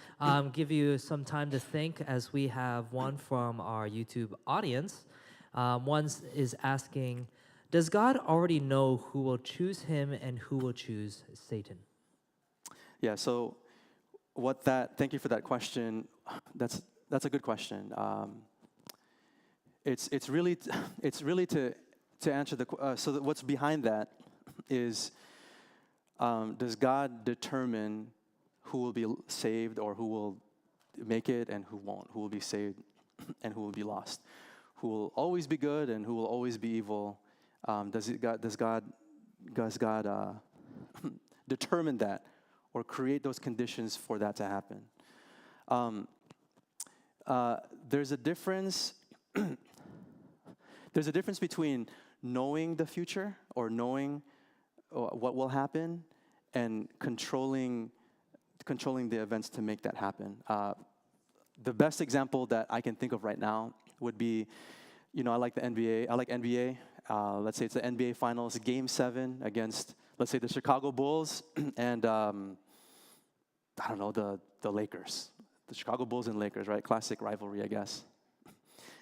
Give you some time to think, as we have one from our YouTube audience. One is asking, does God already know who will choose him and who will choose Satan? Yeah, so thank you for that question. That's a good question. It's really to answer so what's behind that is, does God determine who will be saved or who will make it and who won't? Who will be saved and who will be lost? Who will always be good and who will always be evil? Does God determine that or create those conditions for that to happen? There's a difference. There's a difference between knowing the future or knowing what will happen and controlling the events to make that happen. The best example that I can think of right now would be, I like the NBA. I like NBA. Let's say it's the NBA Finals, Game 7 against, let's say, the Chicago Bulls and, the Lakers. The Chicago Bulls and Lakers, right? Classic rivalry, I guess.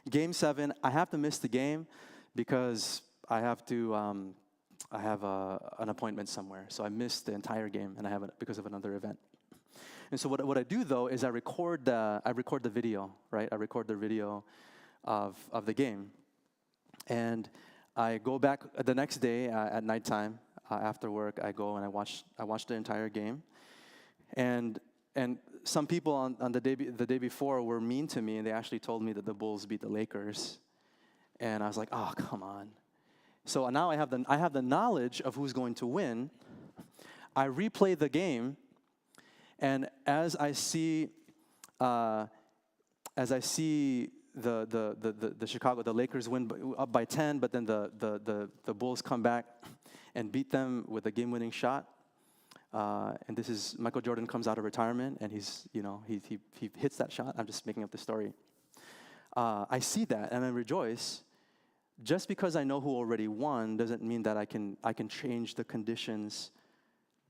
Game 7, I have to miss the game because I have an appointment somewhere. So I missed the entire game, and I have it because of another event. And so what I do, though, is I record the video, right? I record the video of the game. And I go back the next day at nighttime after work. I go and I watch the entire game, and some people on the day before were mean to me, and they actually told me that the Bulls beat the Lakers, and I was like, oh, come on. So now I have the knowledge of who's going to win. I replay the game, and as I see the Lakers win up by 10, but then the Bulls come back and beat them with a game-winning shot. And this is Michael Jordan comes out of retirement, and he hits that shot. I'm just making up the story. I see that and I rejoice. Just because I know who already won doesn't mean that I can change the conditions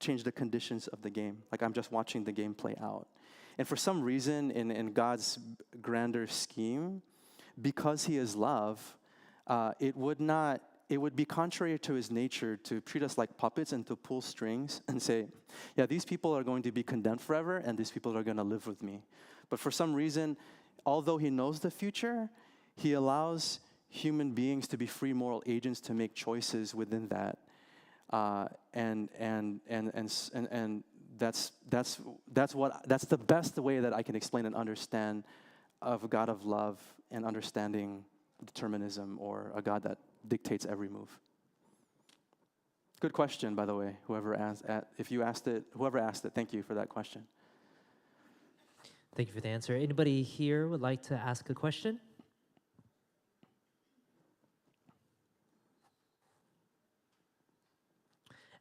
of the game. Like I'm just watching the game play out. And for some reason, in God's grander scheme, because He is love, it would be contrary to His nature to treat us like puppets and to pull strings and say, yeah, these people are going to be condemned forever, and these people are going to live with me. But for some reason, although He knows the future, He allows human beings to be free moral agents to make choices within that. And that's the best way that I can explain and understand of a God of love and understanding determinism, or a God that dictates every move. Good question, by the way. Whoever asked it, thank you for that question. Thank you for the answer. Anybody here would like to ask a question?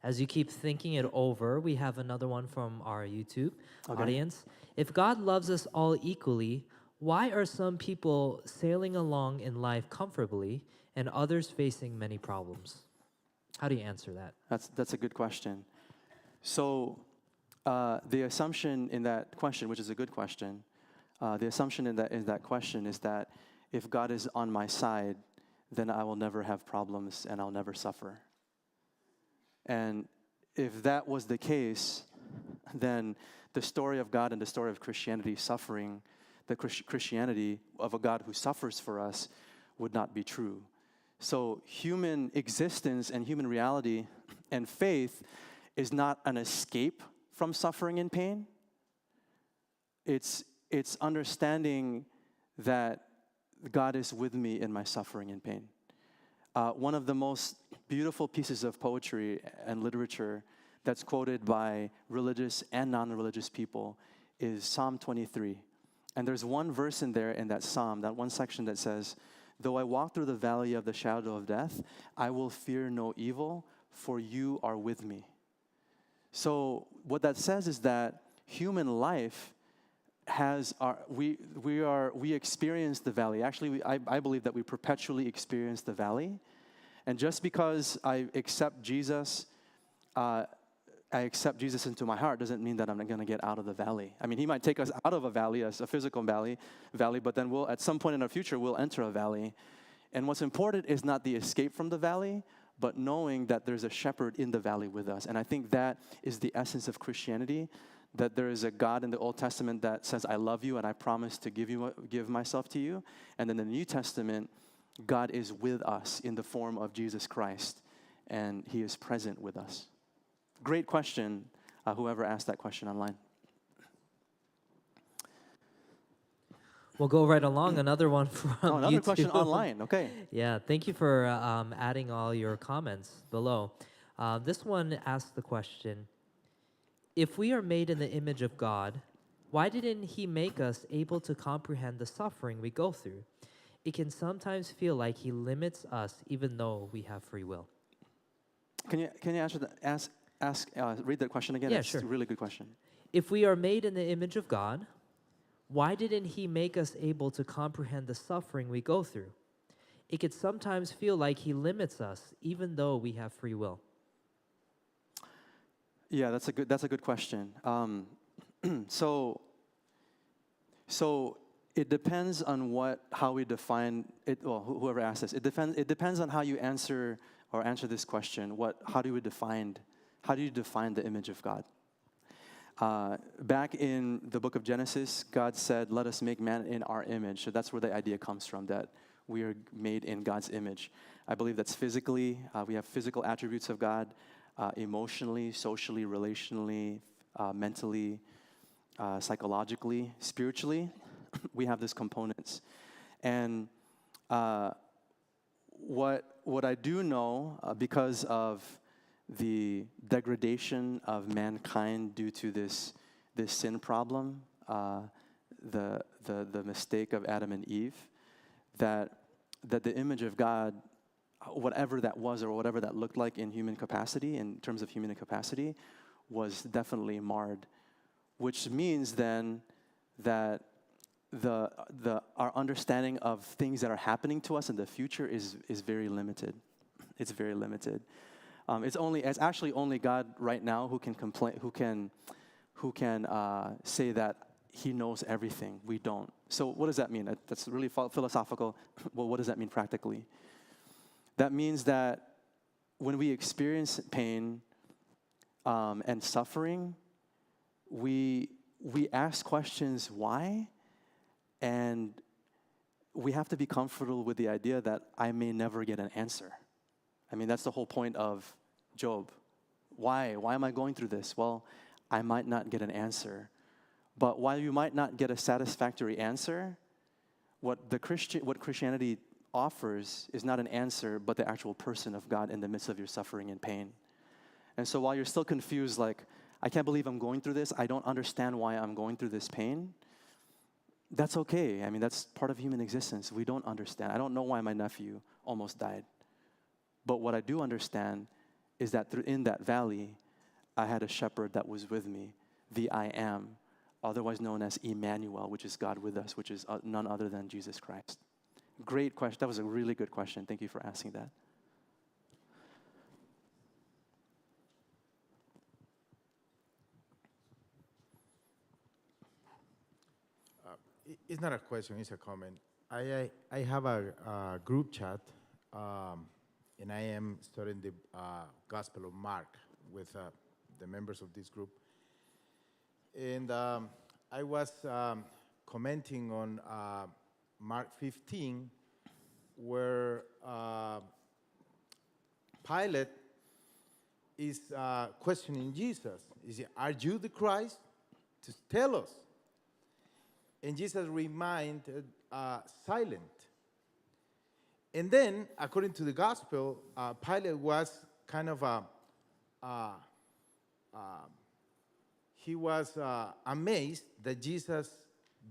As you keep thinking it over, we have another one from our YouTube audience. If God loves us all equally, why are some people sailing along in life comfortably and others facing many problems? How do you answer that? That's a good question. So the assumption in that question, which is a good question, the assumption in that question is that if God is on my side, then I will never have problems and I'll never suffer. And if that was the case, then the story of God and the story of Christianity suffering, the Christianity of a God who suffers for us, would not be true. So human existence and human reality and faith is not an escape from suffering and pain. It's understanding that God is with me in my suffering and pain. One of the most beautiful pieces of poetry and literature that's quoted by religious and non-religious people is Psalm 23. And there's one verse in there in that psalm, that one section that says, though I walk through the valley of the shadow of death, I will fear no evil, for you are with me. So what that says is that human life we experience the valley. Actually, I believe that we perpetually experience the valley. And just because I accept Jesus into my heart doesn't mean that I'm not going to get out of the valley. I mean, He might take us out of a valley, as a physical valley, but then at some point in our future, we'll enter a valley. And what's important is not the escape from the valley, but knowing that there's a shepherd in the valley with us. And I think that is the essence of Christianity, that there is a God in the Old Testament that says, I love you and I promise to give myself to you. And then in the New Testament, God is with us in the form of Jesus Christ, and He is present with us. Great question, whoever asked that question online. We'll go right along. Another one from another YouTube. Question online. Okay. Yeah, thank you for adding all your comments below. This one asks the question, if we are made in the image of God, why didn't He make us able to comprehend the suffering we go through? It can sometimes feel like He limits us even though we have free will. Can you answer that? Read that question again? Yeah, It's sure. a really good question. If we are made in the image of God, why didn't He make us able to comprehend the suffering we go through? It could sometimes feel like He limits us even though we have free will. Yeah, that's a good question. So it depends on how we define it. Well, whoever asked this, it depends on how you answer this question. How do you define the image of God? Back in the book of Genesis, God said, "Let us make man in our image." So that's where the idea comes from, that we are made in God's image. I believe that's physically. We have physical attributes of God. Emotionally, socially, relationally, mentally, psychologically, spiritually, we have these components. And what I do know, because of the degradation of mankind due to this sin problem, the mistake of Adam and Eve, that the image of God, whatever that was or whatever that looked like in human capacity, in terms of human capacity, was definitely marred, which means then that our understanding of things that are happening to us in the future is very limited. It's very limited. It's actually only God right now who can say that He knows everything. We don't. So what does that mean? That's really philosophical. Well, what does that mean practically? That means that when we experience pain and suffering, we ask questions why, and we have to be comfortable with the idea that I may never get an answer. I mean, that's the whole point of Job. Why? Why am I going through this? Well, I might not get an answer. But while you might not get a satisfactory answer, what Christianity offers is not an answer, but the actual person of God in the midst of your suffering and pain. And so while you're still confused, like, I can't believe I'm going through this, I don't understand why I'm going through this pain, that's okay. I mean, that's part of human existence. We don't understand. I don't know why my nephew almost died. But what I do understand is that in that valley, I had a shepherd that was with me, the I Am, otherwise known as Emmanuel, which is God with us, which is none other than Jesus Christ. Great question. That was a really good question. Thank you for asking that. It's not a question, it's a comment. I have a group chat, and I am studying the Gospel of Mark with the members of this group. And I was commenting on Mark 15, where Pilate is questioning Jesus. He said, "Are you the Christ? Just tell us." And Jesus remained silent. And then, according to the gospel, Pilate was kind of he was amazed that Jesus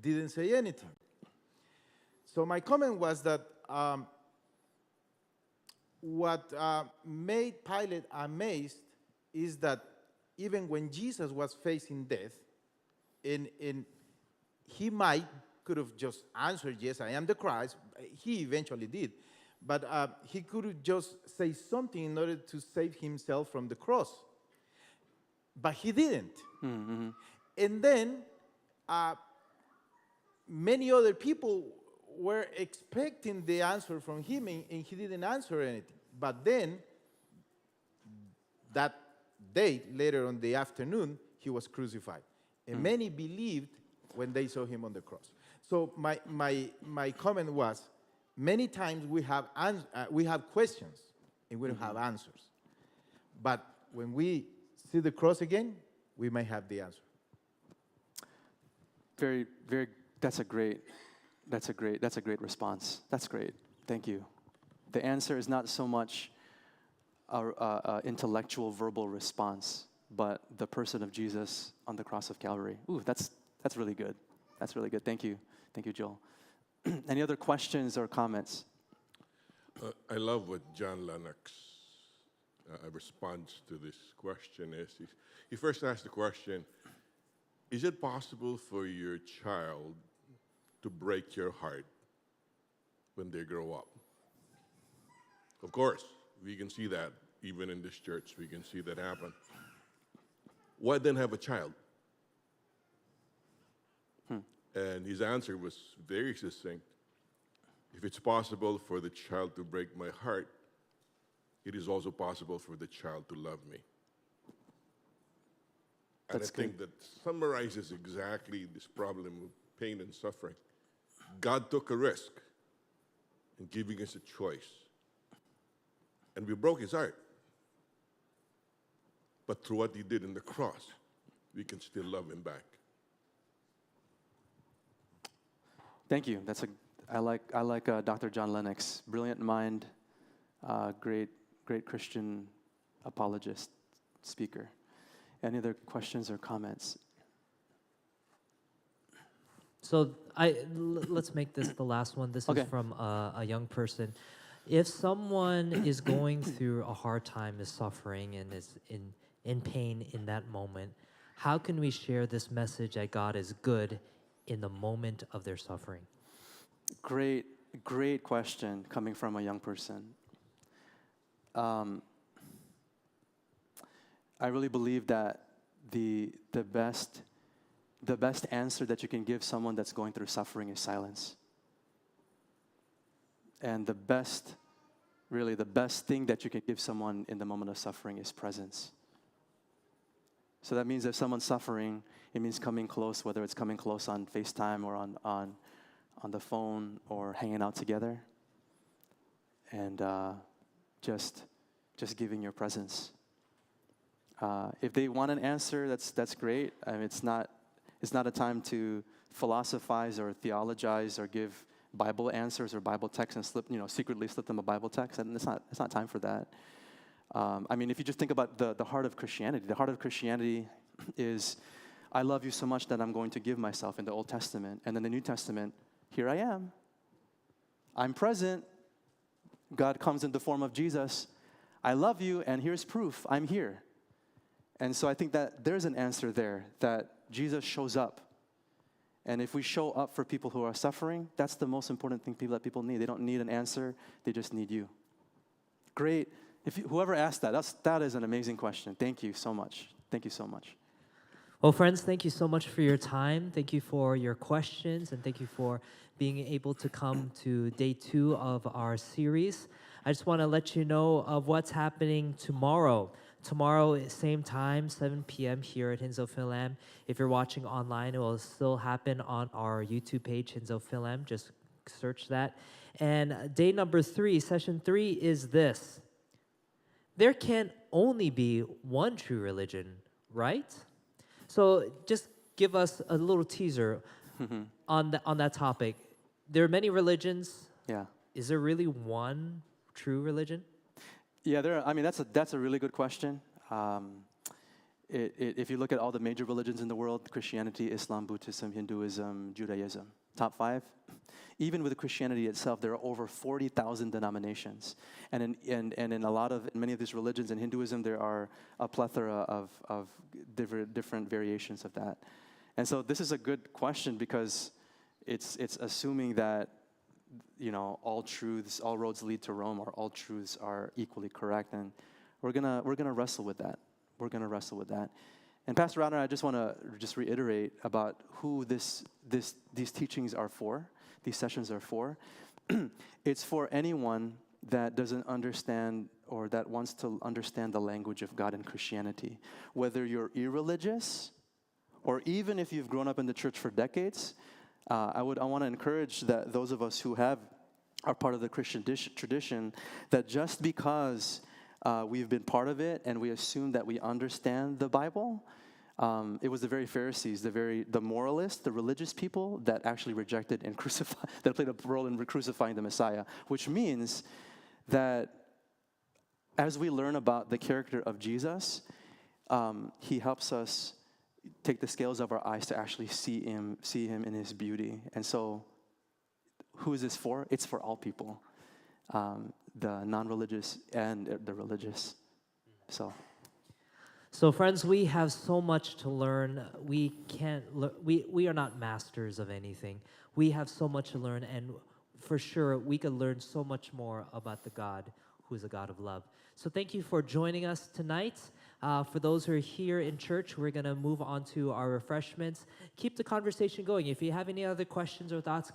didn't say anything. So my comment was that what made Pilate amazed is that even when Jesus was facing death, he could have just answered, "Yes, I am the Christ." He eventually did. But he could have just say something in order to save himself from the cross. But he didn't. Mm-hmm. And then many other people were expecting the answer from him, and he didn't answer anything. But then, that day, later on the afternoon, he was crucified. And many believed when they saw him on the cross. So my comment was, many times we have questions and we don't have answers. But when we see the cross again, we may have the answer. Very, very. That's a great response. That's great. Thank you. The answer is not so much our intellectual, verbal response, but the person of Jesus on the cross of Calvary. Ooh, that's really good. That's really good. Thank you. Thank you, Joel. Any other questions or comments? I love what John Lennox responds to this question is. He first asked the question, is it possible for your child to break your heart when they grow up? Of course, we can see that even in this church. We can see that happen. Why then have a child? And his answer was very succinct. If it's possible for the child to break my heart, it is also possible for the child to love me. And I think that summarizes exactly this problem of pain and suffering. God took a risk in giving us a choice. And we broke his heart. But through what he did in the cross, we can still love him back. Thank you. I like Dr. John Lennox. Brilliant mind, great Christian apologist, speaker. Any other questions or comments? So let's make this the last one. This Okay. is from a young person. If someone is going through a hard time, is suffering, and is in pain in that moment, how can we share this message that God is good in the moment of their suffering? Great question coming from a young person. I really believe that the best answer that you can give someone that's going through suffering is silence. And the best thing that you can give someone in the moment of suffering is presence. So that means if someone's suffering, it means coming close, whether it's coming close on FaceTime or on the phone or hanging out together, and just giving your presence. If they want an answer, that's great. I mean, it's not a time to philosophize or theologize or give Bible answers or Bible texts and secretly slip them a Bible text. And it's not time for that. I mean, if you just think about the heart of Christianity, the heart of Christianity is, I love you so much that I'm going to give myself in the Old Testament. And then the New Testament, here I am. I'm present. God comes in the form of Jesus. I love you, and here's proof. I'm here. And so I think that there's an answer there, that Jesus shows up. And if we show up for people who are suffering, that's the most important thing that people need. They don't need an answer. They just need you. Great. Whoever asked that is an amazing question. Thank you so much. Thank you so much. Well, friends, thank you so much for your time. Thank you for your questions, and thank you for being able to come to day 2 of our series. I just want to let you know of what's happening tomorrow. Tomorrow, same time, 7 p.m. here at Hinsdale Fil-Am. If you're watching online, it will still happen on our YouTube page, Hinsdale Fil-Am. Just search that. And day number 3, session 3 is this. There can only be one true religion, right? So just give us a little teaser on that topic. There are many religions. Yeah. Is there really one true religion? Yeah, that's a really good question. If you look at all the major religions in the world, Christianity, Islam, Buddhism, Hinduism, Judaism, top 5. Even with Christianity itself, there are over 40,000 denominations. And in many of these religions, in Hinduism, there are a plethora of different variations of that. And so this is a good question because it's assuming that all truths, all roads lead to Rome, or all truths are equally correct, and we're gonna wrestle with that. We're gonna wrestle with that. And Pastor Rodner, I just want to reiterate about who these teachings are for. These sessions are for. It's for anyone that doesn't understand or that wants to understand the language of God and Christianity. Whether you're irreligious, or even if you've grown up in the church for decades. I want to encourage that those of us who are part of the Christian tradition, that just because we've been part of it and we assume that we understand the Bible, it was the very Pharisees, the moralists, the religious people that actually rejected and crucified, that played a role in crucifying the Messiah, which means that as we learn about the character of Jesus, he helps us take the scales of our eyes to actually see him in his beauty. And so, who is this for? It's for all people, the non-religious and the religious. So friends, we have so much to learn. We are not masters of anything. We have so much to learn, and for sure, we could learn so much more about the God who is a God of love. So thank you for joining us tonight. For those who are here in church, we're going to move on to our refreshments. Keep the conversation going. If you have any other questions or thoughts,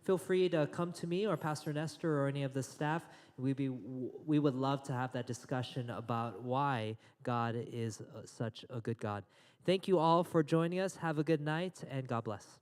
feel free to come to me or Pastor Nestor or any of the staff. We would love to have that discussion about why God is such a good God. Thank you all for joining us. Have a good night, and God bless.